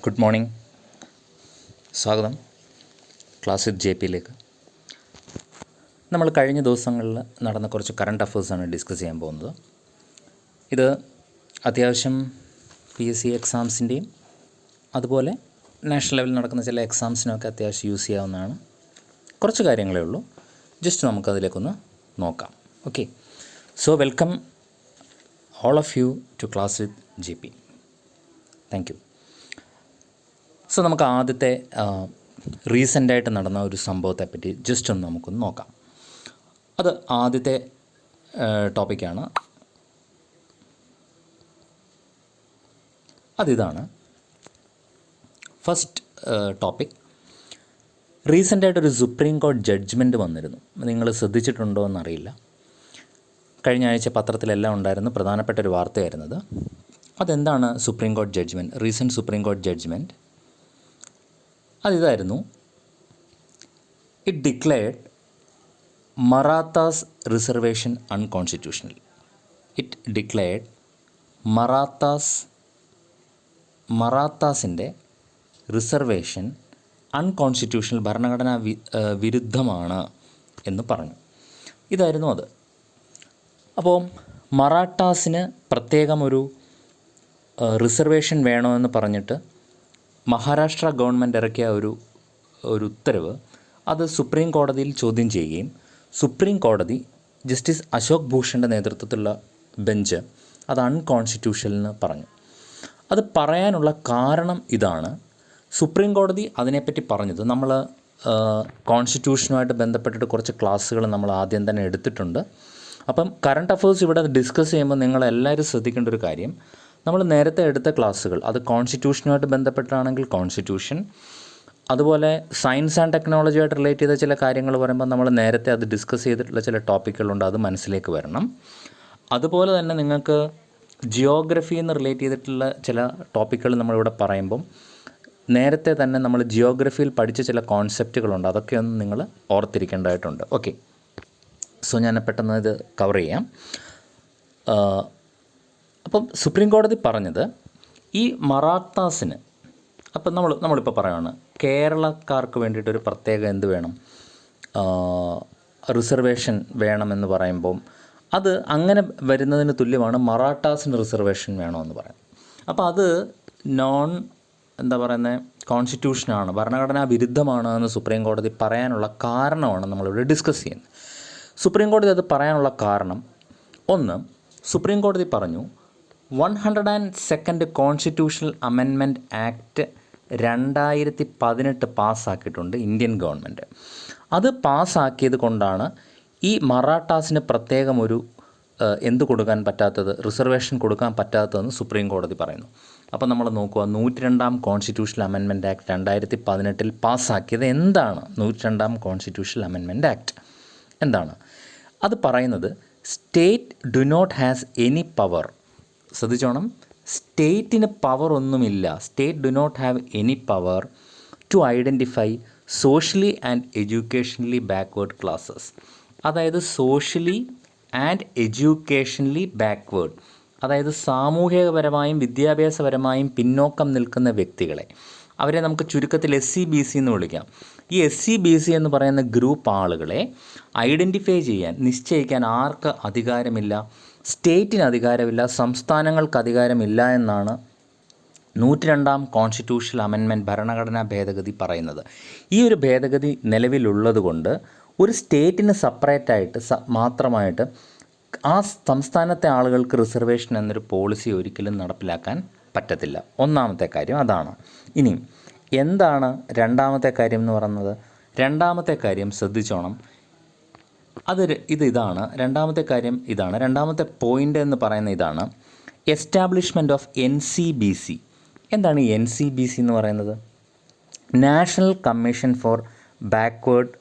Good morning. സ്വാഗതം class with JPയിലേക്ക്. നമ്മൾ കഴിഞ്ഞ ദിവസങ്ങളിൽ നടന്ന കുറച്ച് കറണ്ട് അഫേഴ്സാണ് ഡിസ്കസ് ചെയ്യാൻ പോകുന്നത്. ഇത് അത്യാവശ്യം PSC എക്സാംസിൻ്റെയും അതുപോലെ നാഷണൽ ലെവലിൽ നടക്കുന്ന ചില എക്സാംസിനൊക്കെ അത്യാവശ്യം യൂസ് ചെയ്യാവുന്നതാണ്. കുറച്ച് കാര്യങ്ങളേ ഉള്ളൂ, ജസ്റ്റ് നമുക്കതിലേക്കൊന്ന് നോക്കാം. Okay, so welcome all of you to class with JP. Thank you. So നമുക്ക് ആദ്യത്തെ റീസെൻ്റായിട്ട് നടന്ന ഒരു സംഭവത്തെപ്പറ്റി ജസ്റ്റ് ഒന്ന് നമുക്കൊന്ന് നോക്കാം. അത് ആദ്യത്തെ ടോപ്പിക്കാണ്. അതിതാണ് ഫസ്റ്റ് ടോപ്പിക്. റീസെൻ്റായിട്ടൊരു സുപ്രീം കോടതി ജഡ്ജ്മെൻറ്റ് വന്നിരുന്നു. നിങ്ങൾ ശ്രദ്ധിച്ചിട്ടുണ്ടോ എന്നറിയില്ല. കഴിഞ്ഞ ആഴ്ച പത്രത്തിലെല്ലാം ഉണ്ടായിരുന്നു, പ്രധാനപ്പെട്ട ഒരു വാർത്തയായിരുന്നത്. അതെന്താണ് സുപ്രീം കോടതി ജഡ്ജ്മെൻറ്റ്, റീസെൻറ്റ് സുപ്രീം കോടതി ജഡ്ജ്മെൻറ്റ്? അതിതായിരുന്നു: it declared Marathas reservation unconstitutional. It declared മറാത്താസിൻ്റെ റിസർവേഷൻ അൺകോൺസ്റ്റിറ്റ്യൂഷണൽ, ഭരണഘടനാ വിരുദ്ധമാണ് എന്ന് പറഞ്ഞു. ഇതായിരുന്നു അത്. അപ്പോൾ മറാഠാസിന് പ്രത്യേകം ഒരു റിസർവേഷൻ വേണമെന്ന് പറഞ്ഞിട്ട് മഹാരാഷ്ട്ര ഗവൺമെൻറ് ഇറക്കിയ ഒരു ഉത്തരവ് അത് സുപ്രീം കോടതിയിൽ ചോദ്യം ചെയ്യുകയും സുപ്രീം കോടതി ജസ്റ്റിസ് അശോക് ഭൂഷൻ്റെ നേതൃത്വത്തിലുള്ള ബെഞ്ച് അത് അൺകോൺസ്റ്റിറ്റ്യൂഷണൽ എന്ന് പറഞ്ഞു. അത് പറയാനുള്ള കാരണം ഇതാണ്. സുപ്രീം കോടതി അതിനെപ്പറ്റി പറഞ്ഞത്, നമ്മൾ കോൺസ്റ്റിറ്റ്യൂഷനുമായിട്ട് ബന്ധപ്പെട്ടിട്ട് കുറച്ച് ക്ലാസ്സുകൾ നമ്മൾ ആദ്യം തന്നെ എടുത്തിട്ടുണ്ട്. അപ്പം കറണ്ട് അഫേഴ്സ് ഇവിടെ ഡിസ്കസ് ചെയ്യുമ്പോൾ നിങ്ങളെല്ലാവരും ശ്രദ്ധിക്കേണ്ട ഒരു കാര്യം, നമ്മൾ നേരത്തെ എടുത്ത ക്ലാസ്സുകൾ അത് കോൺസ്റ്റിറ്റ്യൂഷനുമായിട്ട് ബന്ധപ്പെട്ടാണെങ്കിൽ കോൺസ്റ്റിറ്റ്യൂഷൻ, അതുപോലെ സയൻസ് ആൻഡ് ടെക്നോളജിയായിട്ട് റിലേറ്റ് ചെയ്ത ചില കാര്യങ്ങൾ പറയുമ്പോൾ നമ്മൾ നേരത്തെ അത് ഡിസ്കസ് ചെയ്തിട്ടുള്ള ചില ടോപ്പിക്കുകളുണ്ട്, അത് മനസ്സിലേക്ക് വരണം. അതുപോലെ തന്നെ നിങ്ങൾക്ക് ജിയോഗ്രഫി എന്ന് റിലേറ്റ് ചെയ്തിട്ടുള്ള ചില ടോപ്പിക്കുകൾ നമ്മളിവിടെ പറയുമ്പം നേരത്തെ തന്നെ നമ്മൾ ജിയോഗ്രഫിയിൽ പഠിച്ച ചില കോൺസെപ്റ്റുകളുണ്ട്, അതൊക്കെ ഒന്ന് നിങ്ങൾ ഓർത്തിരിക്കേണ്ടതായിട്ടുണ്ട്. ഓക്കെ, സോ ഞാൻ പെട്ടെന്ന് ഇത് കവർ ചെയ്യാം. അപ്പം സുപ്രീം കോടതി പറഞ്ഞത് ഈ മറാഠാസിന്, അപ്പം നമ്മളിപ്പോൾ പറയുകയാണ് കേരളക്കാർക്ക് വേണ്ടിയിട്ടൊരു പ്രത്യേക എന്ത് വേണം, റിസർവേഷൻ വേണമെന്ന് പറയുമ്പം അത് അങ്ങനെ വരുന്നതിന് തുല്യമാണ് മറാഠാസിന് റിസർവേഷൻ വേണമെന്ന് പറയാം. അപ്പോൾ അത് കോൺസ്റ്റിറ്റ്യൂഷനാണ്, ഭരണഘടനാ വിരുദ്ധമാണ് എന്ന് സുപ്രീം കോടതി പറയാനുള്ള കാരണമാണ് നമ്മളിവിടെ ഡിസ്കസ് ചെയ്യുന്നത്. സുപ്രീം കോടതി അത് പറയാനുള്ള കാരണം, ഒന്ന്, സുപ്രീം കോടതി പറഞ്ഞു 102nd കോൺസ്റ്റിറ്റ്യൂഷണൽ അമെൻമെൻറ്റ് ആക്ട് 2018 പാസ്സാക്കിയിട്ടുണ്ട് ഇന്ത്യൻ ഗവൺമെൻറ്. അത് പാസ്സാക്കിയത് കൊണ്ടാണ് ഈ മറാഠാസിന് പ്രത്യേകം ഒരു കൊടുക്കാൻ പറ്റാത്തത്, റിസർവേഷൻ കൊടുക്കാൻ പറ്റാത്തതെന്ന് സുപ്രീം കോടതി പറയുന്നു. അപ്പോൾ നമ്മൾ നോക്കുക, 102ാം കോൺസ്റ്റിറ്റ്യൂഷണൽ അമെൻമെൻറ്റ് ആക്ട് 2018 പാസ്സാക്കിയത് എന്താണ്? 102ാം കോൺസ്റ്റിറ്റ്യൂഷണൽ അമെൻമെൻറ്റ് ആക്ട് എന്താണ്? അത് പറയുന്നത് state do not has any power. ശ്രദ്ധിച്ചോണം, സ്റ്റേറ്റിന് പവർ ഒന്നുമില്ല. State do not have any power to identify socially and educationally backward classes. അതായത് സോഷ്യലി ആൻഡ് എഡ്യൂക്കേഷണലി ബാക്ക്വേർഡ്, അതായത് സാമൂഹികപരമായും വിദ്യാഭ്യാസപരമായും പിന്നോക്കം നിൽക്കുന്ന വ്യക്തികളെ, അവരെ നമുക്ക് ചുരുക്കത്തിൽ SC/BC എന്ന് വിളിക്കാം. ഈ SC/BC എന്ന് പറയുന്ന ഗ്രൂപ്പ് ആളുകളെ ഐഡൻറ്റിഫൈ ചെയ്യാൻ, നിശ്ചയിക്കാൻ ആർക്ക് അധികാരമില്ല? സ്റ്റേറ്റിന് അധികാരമില്ല, സംസ്ഥാനങ്ങൾക്ക് അധികാരമില്ല എന്നാണ് 102ാം കോൺസ്റ്റിറ്റ്യൂഷണൽ അമെൻമെൻറ്റ് ഭരണഘടനാ ഭേദഗതി പറയുന്നത്. ഈ ഒരു ഭേദഗതി നിലവിലുള്ളത് കൊണ്ട് ഒരു സ്റ്റേറ്റിന് സെപ്പറേറ്റായിട്ട് മാത്രമായിട്ട് ആ സംസ്ഥാനത്തെ ആളുകൾക്ക് റിസർവേഷൻ എന്നൊരു പോളിസി ഒരിക്കലും നടപ്പിലാക്കാൻ പറ്റത്തില്ല. ഒന്നാമത്തെ കാര്യം അതാണ്. ഇനി എന്താണ് രണ്ടാമത്തെ കാര്യം എന്ന് പറയുന്നത്? രണ്ടാമത്തെ കാര്യം ശ്രദ്ധിച്ചോണം, ഇതാണ് രണ്ടാമത്തെ കാര്യം. ഇതാണ് രണ്ടാമത്തെ പോയിൻ്റ് എന്ന് പറയുന്ന ഇതാണ് എസ്റ്റാബ്ലിഷ്മെൻറ്റ് ഓഫ് NCBC. എന്താണ് ഈ NCBC എന്ന് പറയുന്നത്? National commission for backward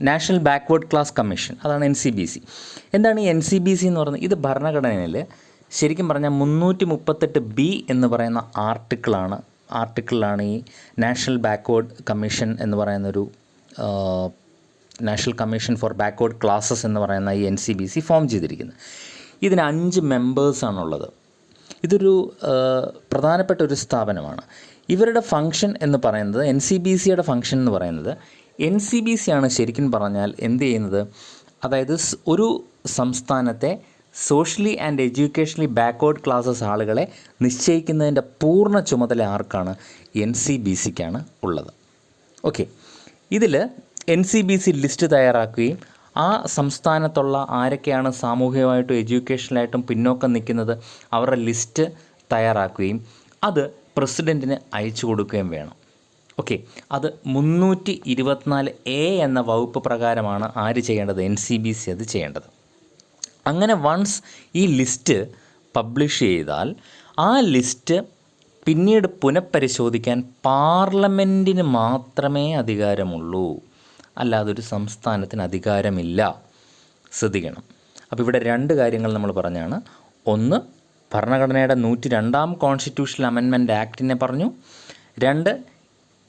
national backward class commission, അതാണ് NCBC. എന്താണ് ഈ NCBC എന്ന് പറയുന്നത്? ഇത് ഭരണഘടനയിൽ ശരിക്കും പറഞ്ഞാൽ 338B എന്ന് പറയുന്ന ആർട്ടിക്കിളാണ് ഈ നാഷണൽ ബാക്ക്വേർഡ് കമ്മീഷൻ എന്ന് പറയുന്നൊരു national commission for backward classes എന്ന് പറയുന്ന ഈ NCBC ഫോം ചെയ്തിരിക്കുന്നത്. ഇതിന് 5 മെമ്പേഴ്സാണുള്ളത്. ഇതൊരു പ്രധാനപ്പെട്ട ഒരു സ്ഥാപനമാണ്. ഇവരുടെ ഫങ്ഷൻ എന്ന് പറയുന്നത് NCBCയുടെ ഫങ്ഷൻ എന്ന് പറയുന്നത് NCBC ആണ് ശരിക്കും പറഞ്ഞാൽ എന്ത് ചെയ്യുന്നത്, അതായത് ഒരു സംസ്ഥാനത്തെ socially and educationally backward classes ആളുകളെ നിശ്ചയിക്കുന്നതിൻ്റെ പൂർണ്ണ ചുമതല ആർക്കാണ്? NCBCക്കാണ് ഉള്ളത്. ഓക്കെ, ഇതിൽ NCBC ലിസ്റ്റ് തയ്യാറാക്കുകയും ആ സംസ്ഥാനത്തുള്ള ആരൊക്കെയാണ് സാമൂഹികമായിട്ടും എഡ്യൂക്കേഷണലായിട്ടും പിന്നോക്കം നിൽക്കുന്നത് അവരുടെ ലിസ്റ്റ് തയ്യാറാക്കുകയും അത് പ്രസിഡൻറ്റിന് അയച്ചു കൊടുക്കുകയും വേണം. ഓക്കെ, അത് 324A എന്ന വകുപ്പ് പ്രകാരമാണ് ആര് ചെയ്യേണ്ടത്? NCBC അത് ചെയ്യേണ്ടത്. അങ്ങനെ വൺസ് ഈ ലിസ്റ്റ് പബ്ലിഷ് ചെയ്താൽ ആ ലിസ്റ്റ് പിന്നീട് പുനഃപരിശോധിക്കാൻ പാർലമെൻറ്റിന് മാത്രമേ അധികാരമുള്ളൂ, അല്ലാതെ ഒരു സംസ്ഥാനത്തിന് അധികാരമില്ല. ശ്രദ്ധിക്കണം. അപ്പോൾ ഇവിടെ 2 കാര്യങ്ങൾ നമ്മൾ പറഞ്ഞാണ്. ഒന്ന്, ഭരണഘടനയുടെ 102 കോൺസ്റ്റിറ്റ്യൂഷണൽ അമെൻമെൻറ്റ് ആക്ടിനെ പറഞ്ഞു. 2,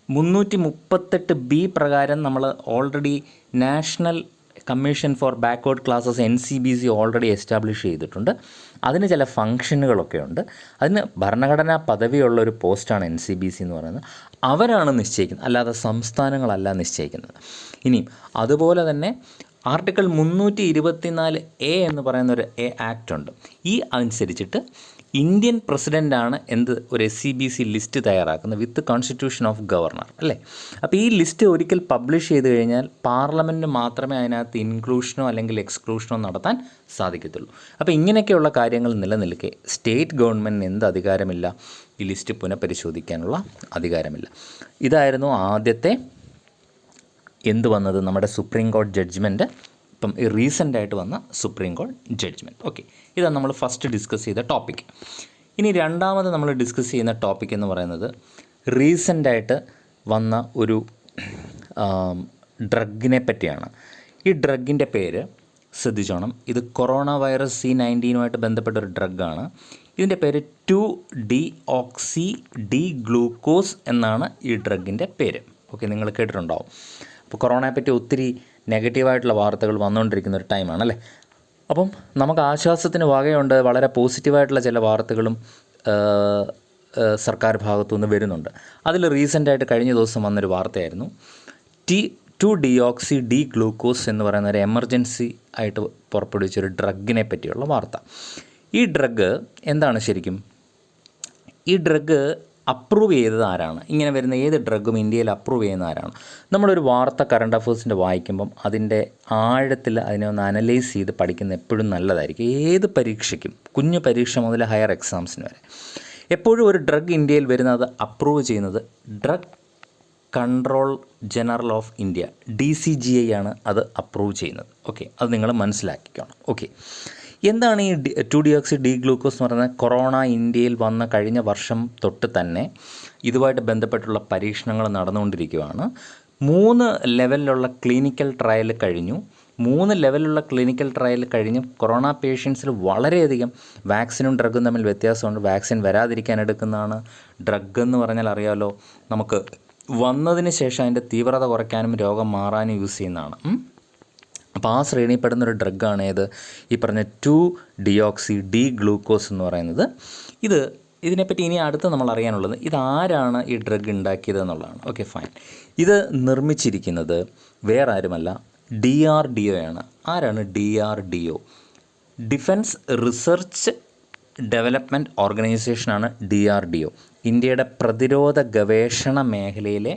338B പ്രകാരം നമ്മൾ already national commission for backward classes NCBC already establish ചെയ്തിട്ടുണ്ട്. അതിന് ചില ഫങ്ഷനുകളൊക്കെ ഉണ്ട്. അതിന് ഭരണഘടനാ പദവിയുള്ള ഒരു പോസ്റ്റാണ് NCBC എന്ന് പറയുന്നത്. അവരാണ് നിശ്ചയിക്കുന്നത്, അല്ലാതെ സംസ്ഥാനങ്ങളല്ല നിശ്ചയിക്കുന്നത്. ഇനിയും അതുപോലെ തന്നെ ആർട്ടിക്കിൾ 324A എന്ന് പറയുന്ന ഒരു ആക്ട് ഉണ്ട്. ഈ അനുസരിച്ചിട്ട് ഇന്ത്യൻ പ്രസിഡൻ്റാണ് ഒരു SCBC ലിസ്റ്റ് തയ്യാറാക്കുന്നത് വിത്ത് കോൺസ്റ്റിറ്റ്യൂഷൻ ഓഫ് ഗവർണർ, അല്ലേ? അപ്പോൾ ഈ ലിസ്റ്റ് ഒരിക്കൽ പബ്ലിഷ് ചെയ്ത് കഴിഞ്ഞാൽ പാർലമെൻറ്റിന് മാത്രമേ അതിനകത്ത് ഇൻക്ലൂഷനോ അല്ലെങ്കിൽ എക്സ്ക്ലൂഷനോ നടത്താൻ സാധിക്കത്തുള്ളൂ. അപ്പോൾ ഇങ്ങനെയൊക്കെയുള്ള കാര്യങ്ങൾ നിലനിൽക്കെ സ്റ്റേറ്റ് ഗവൺമെൻറ്റിന് എന്ത് അധികാരമില്ല? ഈ ലിസ്റ്റ് പുനഃപരിശോധിക്കാനുള്ള അധികാരമില്ല. ഇതായിരുന്നു ആദ്യത്തെ വന്നത് നമ്മുടെ സുപ്രീം കോടതി ജഡ്ജ്മെൻറ്റ്. ഇപ്പം റീസെൻ്റായിട്ട് വന്ന സുപ്രീം കോടതി ജഡ്ജ്മെൻറ്റ്. ഓക്കെ, ഇതാണ് നമ്മൾ ഫസ്റ്റ് ഡിസ്കസ് ചെയ്ത ടോപ്പിക്. ഇനി രണ്ടാമത് നമ്മൾ ഡിസ്കസ് ചെയ്യുന്ന ടോപ്പിക് എന്ന് പറയുന്നത് റീസെൻ്റായിട്ട് വന്ന ഒരു ഡ്രഗിനെ പറ്റിയാണ്. ഈ ഡ്രഗിൻ്റെ പേര് ശ്രദ്ധിച്ചോണം. ഇത് കൊറോണ വൈറസ് C19 ബന്ധപ്പെട്ട ഒരു ഡ്രഗാണ്. ഇതിൻ്റെ പേര് 2-deoxy-D-ഗ്ലൂക്കോസ് എന്നാണ് ഈ ഡ്രഗിൻ്റെ പേര്. ഓക്കെ, നിങ്ങൾ കേട്ടിട്ടുണ്ടാവും. അപ്പോൾ കൊറോണയെ പറ്റി ഒത്തിരി നെഗറ്റീവായിട്ടുള്ള വാർത്തകൾ വന്നുകൊണ്ടിരിക്കുന്ന ഒരു ടൈമാണല്ലേ. അപ്പം നമുക്ക് ആശ്വാസത്തിന് വകയുണ്ട്. വളരെ പോസിറ്റീവായിട്ടുള്ള ചില വാർത്തകളും സർക്കാർ ഭാഗത്തുനിന്ന് വരുന്നുണ്ട്. അതിൽ റീസെൻ്റായിട്ട് കഴിഞ്ഞ ദിവസം വന്നൊരു വാർത്തയായിരുന്നു 2-deoxy-D-ഗ്ലൂക്കോസ് എന്ന് പറയുന്ന ഒരു എമർജൻസി ആയിട്ട് പുറപ്പെടുവിച്ചൊരു ഡ്രഗിനെ പറ്റിയുള്ള വാർത്ത. ഈ ഡ്രഗ് എന്താണ് ശരിക്കും? ഈ ഡ്രഗ് അപ്രൂവ് ചെയ്തത് ആരാണ്? ഇങ്ങനെ വരുന്ന ഏത് ഡ്രഗും ഇന്ത്യയിൽ അപ്രൂവ് ചെയ്യുന്ന ആരാണ്? നമ്മളൊരു വാർത്ത കറണ്ട് അഫേഴ്സിൻ്റെ വായിക്കുമ്പം അതിൻ്റെ ആഴത്തിൽ അതിനെ ഒന്ന് അനലൈസ് ചെയ്ത് പഠിക്കുന്നത് എപ്പോഴും നല്ലതായിരിക്കും. ഏത് പരീക്ഷയ്ക്കും, കുഞ്ഞു പരീക്ഷ മുതൽ ഹയർ എക്സാംസിന് വരെ എപ്പോഴും ഒരു ഡ്രഗ് ഇന്ത്യയിൽ വരുന്നത് അപ്രൂവ് ചെയ്യുന്നത് drug control general of India DCGI ആണ് അത് അപ്രൂവ് ചെയ്യുന്നത്. ഓക്കെ, അത് നിങ്ങൾ മനസ്സിലാക്കിക്കണം. ഓക്കെ, എന്താണ് ഈ 2-deoxy-D-ഗ്ലൂക്കോസ് എന്ന് പറയുന്നത്? കൊറോണ ഇന്ത്യയിൽ വന്ന കഴിഞ്ഞ വർഷം തൊട്ട് തന്നെ ഇതുമായിട്ട് ബന്ധപ്പെട്ടുള്ള പരീക്ഷണങ്ങൾ നടന്നുകൊണ്ടിരിക്കുകയാണ്. 3 ലെവലിലുള്ള ക്ലിനിക്കൽ ട്രയൽ കഴിഞ്ഞു. 3 ലെവലിലുള്ള ക്ലിനിക്കൽ ട്രയൽ കഴിഞ്ഞ് കൊറോണ പേഷ്യൻസിൽ വളരെയധികം വാക്സിനും ഡ്രഗും തമ്മിൽ വ്യത്യാസമുണ്ട്. വാക്സിൻ വരാതിരിക്കാൻ എടുക്കുന്നതാണ്. ഡ്രഗ് എന്ന് പറഞ്ഞാൽ അറിയാമല്ലോ, നമുക്ക് വന്നതിന് ശേഷം അതിൻ്റെ തീവ്രത കുറയ്ക്കാനും രോഗം മാറാനും യൂസ് ചെയ്യുന്നതാണ്. അപ്പോൾ ആ ശ്രേണിപ്പെടുന്നൊരു ഡ്രഗാണ് ഏത്? ഈ പറഞ്ഞ 2-deoxy-D-ഗ്ലൂക്കോസ് എന്ന് പറയുന്നത്. ഇതിനെപ്പറ്റി ഇനി അടുത്ത് നമ്മൾ അറിയാനുള്ളത് ഇതാരാണ് ഈ ഡ്രഗ് ഉണ്ടാക്കിയത് എന്നുള്ളതാണ്. Okay, fine. ഇത് നിർമ്മിച്ചിരിക്കുന്നത് വേറെ ആരുമല്ല, DRDO ആണ്. ആരാണ് DRDO? ഡിഫൻസ് റിസർച്ച് ഡെവലപ്മെൻറ്റ് ഓർഗനൈസേഷനാണ് DRDO. ഇന്ത്യയുടെ പ്രതിരോധ ഗവേഷണ മേഖലയിലെ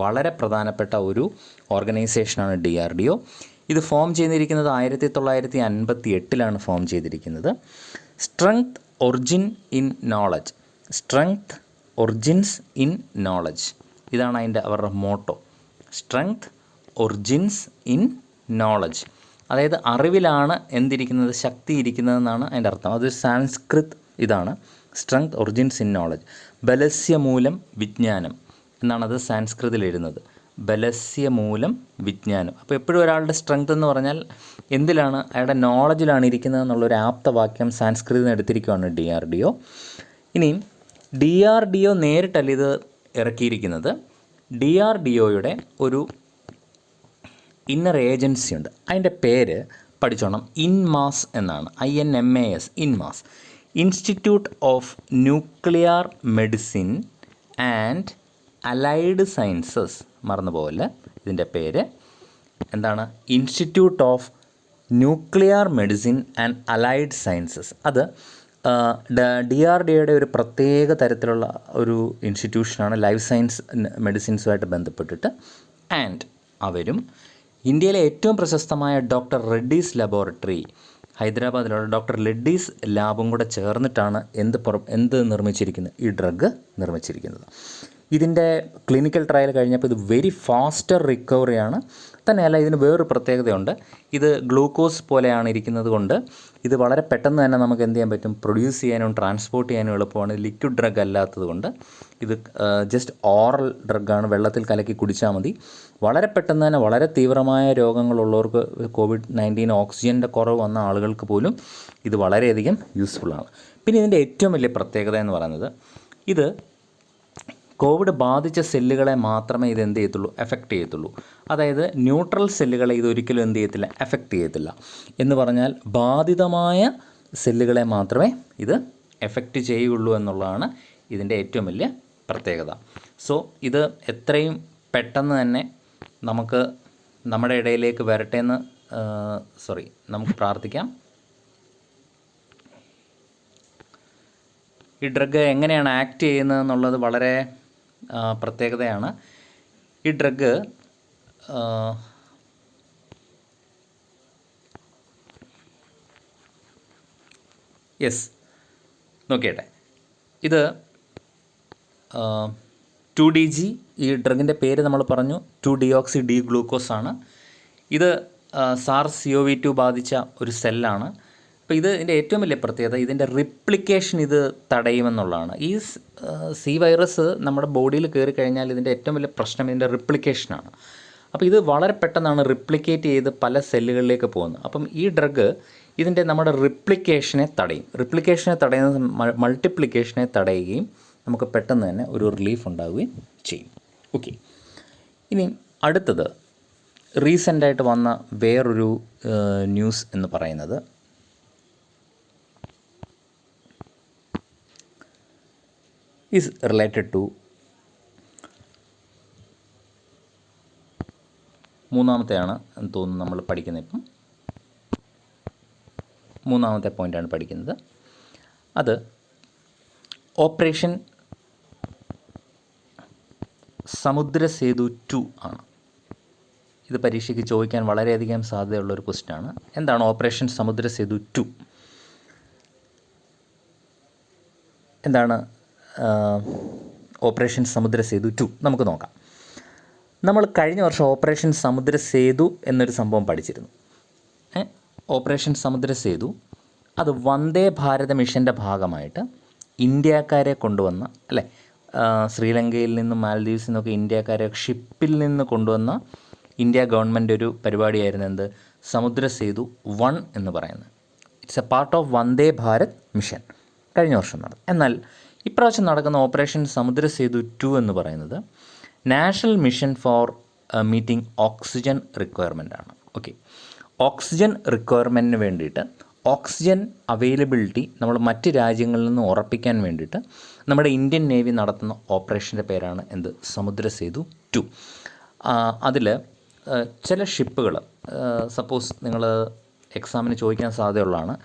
വളരെ പ്രധാനപ്പെട്ട ഒരു ഓർഗനൈസേഷനാണ് DRDO. ഇത് ഫോം ചെയ്തിരിക്കുന്നത് 1958 ഫോം ചെയ്തിരിക്കുന്നത്. Strength origin in knowledge, strength origins in knowledge, ഇതാണ് അവരുടെ മോട്ടോ. സ്ട്രെങ്ത് ഒറിജിൻസ് ഇൻ നോളജ്, അതായത് അറിവിലാണ് എന്തിരിക്കുന്നത്, ശക്തി ഇരിക്കുന്നതെന്നാണ് അതിൻ്റെ അർത്ഥം. അത് സാൻസ്ക്രിത് ഇതാണ് സ്ട്രെങ്ത് ഒറിജിൻസ് ഇൻ നോളജ്. ബലസ്യമൂലം വിജ്ഞാനം എന്നാണത് സാൻസ്കൃതിൽ എഴുതുന്നത്. ബലസ്യമൂലം വിജ്ഞാനം. അപ്പോൾ എപ്പോഴും ഒരാളുടെ സ്ട്രെങ്ത് എന്ന് പറഞ്ഞാൽ എന്തിലാണ്? അയാളുടെ നോളജിലാണ് ഇരിക്കുന്നത് എന്നുള്ളൊരു ആപ്തവാക്യം സാൻസ്കൃതിൽ നിന്ന് എടുത്തിരിക്കുകയാണ് DRDO. ഇനിയും DRDO നേരിട്ടല്ല ഇത് ഇറക്കിയിരിക്കുന്നത്. DRDOയുടെ ഒരു ഇന്നർ ഏജൻസി ഉണ്ട്. അതിൻ്റെ പേര് പഠിച്ചോണം. ഇൻമാസ് എന്നാണ്, INMAS, INMAS, institute of nuclear medicine and allied sciences. മറന്നുപോലെ ഇതിൻ്റെ പേര് എന്താണ്? Institute of nuclear medicine and allied sciences. അത് DRDOയുടെ ഒരു പ്രത്യേക തരത്തിലുള്ള ഒരു ഇൻസ്റ്റിറ്റ്യൂഷനാണ് ലൈഫ് സയൻസ് മെഡിസിൻസുമായിട്ട് ബന്ധപ്പെട്ടിട്ട്. ആൻഡ് അവരും ഇന്ത്യയിലെ ഏറ്റവും പ്രശസ്തമായ ഡോക്ടർ റെഡ്ഡീസ് ലബോറട്ടറി, ഹൈദരാബാദിലുള്ള ഡോക്ടർ റെഡ്ഡീസ് ലാബും കൂടെ ചേർന്നിട്ടാണ് എന്ത് നിർമ്മിച്ചിരിക്കുന്നത്? ഈ ഡ്രഗ് നിർമ്മിച്ചിരിക്കുന്നത്. ഇതിൻ്റെ ക്ലിനിക്കൽ ട്രയൽ കഴിഞ്ഞപ്പോൾ ഇത് വെരി ഫാസ്റ്റർ റിക്കവറിയാണ്. തന്നെയല്ല, ഇതിന് വേറൊരു പ്രത്യേകതയുണ്ട്. ഇത് ഗ്ലൂക്കോസ് പോലെയാണ് ഇരിക്കുന്നത് കൊണ്ട് ഇത് വളരെ പെട്ടെന്ന് തന്നെ നമുക്ക് എന്ത് ചെയ്യാൻ പറ്റും? പ്രൊഡ്യൂസ് ചെയ്യാനും ട്രാൻസ്പോർട്ട് ചെയ്യാനും എളുപ്പമാണ്. ലിക്വിഡ് ഡ്രഗ് അല്ലാത്തത് കൊണ്ട് ഇത് ജസ്റ്റ് ഓറൽ ഡ്രഗാണ്, വെള്ളത്തിൽ കലക്കി കുടിച്ചാൽ മതി. വളരെ പെട്ടെന്ന് തന്നെ വളരെ തീവ്രമായ രോഗങ്ങളുള്ളവർക്ക്, COVID-19 ഓക്സിജൻ്റെ കുറവ് വന്ന ആളുകൾക്ക് പോലും ഇത് വളരെയധികം യൂസ്ഫുള്ളാണ്. പിന്നെ ഇതിൻ്റെ ഏറ്റവും വലിയ പ്രത്യേകത എന്ന് പറയുന്നത്, ഇത് കോവിഡ് ബാധിച്ച സെല്ലുകളെ മാത്രമേ ഇത് എന്ത് ചെയ്യത്തുള്ളൂ? എഫക്റ്റ് ചെയ്യത്തുള്ളൂ. അതായത് ന്യൂട്രൽ സെല്ലുകളെ ഇതൊരിക്കലും എന്ത് ചെയ്യത്തില്ല? എഫക്റ്റ് ചെയ്യത്തില്ല. എന്ന് പറഞ്ഞാൽ ബാധിതമായ സെല്ലുകളെ മാത്രമേ ഇത് എഫക്റ്റ് ചെയ്യുള്ളൂ എന്നുള്ളതാണ് ഇതിൻ്റെ ഏറ്റവും വലിയ പ്രത്യേകത. സോ ഇത് എത്രയും പെട്ടെന്ന് തന്നെ നമുക്ക് നമ്മുടെ ഇടയിലേക്ക് വരട്ടെ എന്ന് നമുക്ക് പ്രാർത്ഥിക്കാം. ഈ ഡ്രഗ് എങ്ങനെയാണ് ആക്ട് ചെയ്യുന്നത് എന്നുള്ളത് വളരെ പ്രത്യേകതയാണ്. ഈ ഡ്രഗ് നോക്കിയട്ടെ. ഇത് 2DG, ഈ ഡ്രഗിൻ്റെ പേര് നമ്മൾ പറഞ്ഞു, 2-deoxy-D ഗ്ലൂക്കോസ് ആണ്. ഇത് SARS-CoV-2 ബാധിച്ച ഒരു സെല്ലാണ്. അപ്പോൾ ഇതിൻ്റെ ഏറ്റവും വലിയ പ്രത്യേകത ഇതിൻ്റെ റിപ്ലിക്കേഷൻ ഇത് തടയുമെന്നുള്ളതാണ്. ഈ C വൈറസ് നമ്മുടെ ബോഡിയിൽ കയറി കഴിഞ്ഞാൽ ഇതിൻ്റെ ഏറ്റവും വലിയ പ്രശ്നം ഇതിൻ്റെ റിപ്ലിക്കേഷനാണ്. അപ്പോൾ ഇത് വളരെ പെട്ടെന്നാണ് റിപ്ലിക്കേറ്റ് ചെയ്ത് പല സെല്ലുകളിലേക്ക് പോകുന്നത്. അപ്പം ഈ ഡ്രഗ് ഇതിൻ്റെ നമ്മുടെ റിപ്ലിക്കേഷനെ തടയും. റിപ്ലിക്കേഷനെ തടയുന്ന മൾട്ടിപ്ലിക്കേഷനെ തടയുകയും നമുക്ക് പെട്ടെന്ന് തന്നെ ഒരു റിലീഫ് ഉണ്ടാവുകയും ചെയ്യും. ഓക്കെ, ഇനി അടുത്തത് റീസെൻ്റായിട്ട് വന്ന വേറൊരു ന്യൂസ് എന്ന് പറയുന്നത് ഈസ് റിലേറ്റഡ് ടു മൂന്നാമത്തെയാണ് എന്ന് തോന്നുന്നു നമ്മൾ പഠിക്കുന്നത്. ഇപ്പം മൂന്നാമത്തെ പോയിൻ്റാണ് പഠിക്കുന്നത്. അത് ഓപ്പറേഷൻ സമുദ്രസേതു 2 ആണ്. ഇത് പരീക്ഷയ്ക്ക് ചോദിക്കാൻ വളരെയധികം സാധ്യതയുള്ളൊരു ക്വസ്റ്റ്യനാണ്. എന്താണ് ഓപ്പറേഷൻ സമുദ്രസേതു 2? എന്താണ് ഓപ്പറേഷൻ സമുദ്രസേതു 2? നമുക്ക് നോക്കാം. നമ്മൾ കഴിഞ്ഞ വർഷം ഓപ്പറേഷൻ സമുദ്രസേതു എന്നൊരു സംഭവം പഠിച്ചിരുന്നു. ഓപ്പറേഷൻ സമുദ്രസേതു അത് വന്ദേ ഭാരത മിഷൻ്റെ ഭാഗമായിട്ട് ഇന്ത്യക്കാരെ കൊണ്ടുവന്ന, അല്ലേ, ശ്രീലങ്കയിൽ നിന്നും മാൽദീവ്സിൽ നിന്നൊക്കെ ഇന്ത്യക്കാരെ ഷിപ്പിൽ നിന്ന് കൊണ്ടുവന്ന ഇന്ത്യ ഗവൺമെൻറ് ഒരു പരിപാടിയായിരുന്നു എന്ത്? സമുദ്രസേതു 1 എന്ന് പറയുന്നത്. It's A part of Vande Bharat mission. കഴിഞ്ഞ വർഷം നടന്നു. എന്നാൽ ഇപ്രാവശ്യം നടക്കുന്ന ഓപ്പറേഷൻ സമുദ്രസേതു 2 എന്ന് പറയുന്നത് national mission four meeting oxygen requirement ആണ്. ഓക്കെ, ഓക്സിജൻ റിക്വയർമെൻറ്റിന് വേണ്ടിയിട്ട് ഓക്സിജൻ അവൈലബിലിറ്റി നമ്മൾ മറ്റ് രാജ്യങ്ങളിൽ നിന്ന് ഉറപ്പിക്കാൻ വേണ്ടിയിട്ട് നമ്മുടെ ഇന്ത്യൻ നേവി നടത്തുന്ന ഓപ്പറേഷൻ്റെ പേരാണ് എന്ത്? സമുദ്രസേതു 2. അതിൽ ചില ഷിപ്പുകൾ, സപ്പോസ് നിങ്ങൾ എക്സാമിന് ചോദിക്കാൻ സാധ്യതയുള്ളതാണ്.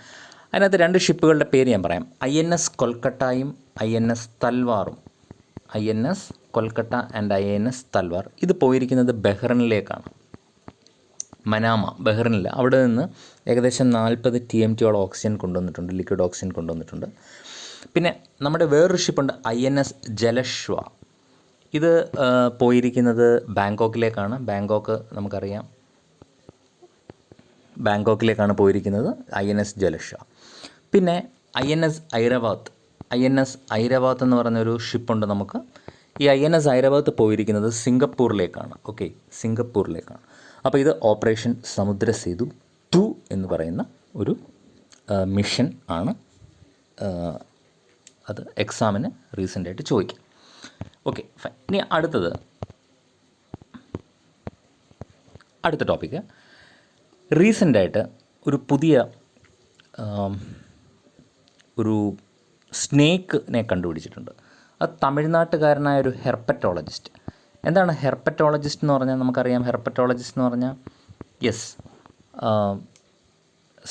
അതിനകത്ത് 2 ഷിപ്പുകളുടെ പേര് ഞാൻ പറയാം. INS കൊൽക്കട്ടയും INS തൽവാറും. INS Kolkata and INS Talwar. ഇത് പോയിരിക്കുന്നത് ബഹ്റിനിലേക്കാണ്. മനാമ, ബഹ്റിനിൽ. അവിടെ നിന്ന് ഏകദേശം 40 TMT ഓക്സിജൻ കൊണ്ടുവന്നിട്ടുണ്ട്, ലിക്വിഡ് ഓക്സിജൻ കൊണ്ടുവന്നിട്ടുണ്ട്. പിന്നെ നമ്മുടെ വേറൊരു ഷിപ്പുണ്ട് INS ജലശ്വ. ഇത് പോയിരിക്കുന്നത് ബാങ്കോക്കിലേക്കാണ്. ബാങ്കോക്ക് നമുക്കറിയാം, ബാങ്കോക്കിലേക്കാണ് പോയിരിക്കുന്നത് INS ജലശ്വ. പിന്നെ INS ഐരാവത്. INS ഐരാവത് എന്ന് പറഞ്ഞൊരു ഷിപ്പുണ്ട് നമുക്ക്. ഈ INS ഐരാവത് പോയിരിക്കുന്നത് സിംഗപ്പൂരിലേക്കാണ്. ഓക്കെ, സിംഗപ്പൂരിലേക്കാണ്. അപ്പോൾ ഇത് ഓപ്പറേഷൻ സമുദ്രസേതു 2 എന്ന് പറയുന്ന ഒരു മിഷൻ ആണ്. അത് എക്സാമിന് റീസെൻ്റായിട്ട് ചോദിക്കാം. Okay, fine. ഇനി അടുത്ത ടോപ്പിക്ക്, റീസെൻ്റായിട്ട് ഒരു പുതിയ ഒരു സ്നേക്കിനെ കണ്ടുപിടിച്ചിട്ടുണ്ട്. അത് തമിഴ്നാട്ടുകാരനായ ഒരു ഹെർപ്പറ്റോളജിസ്റ്റ്. എന്താണ് ഹെർപ്പറ്റോളജിസ്റ്റ് എന്ന് പറഞ്ഞാൽ? നമുക്കറിയാം ഹെർപ്പറ്റോളജിസ്റ്റ് എന്ന് പറഞ്ഞാൽ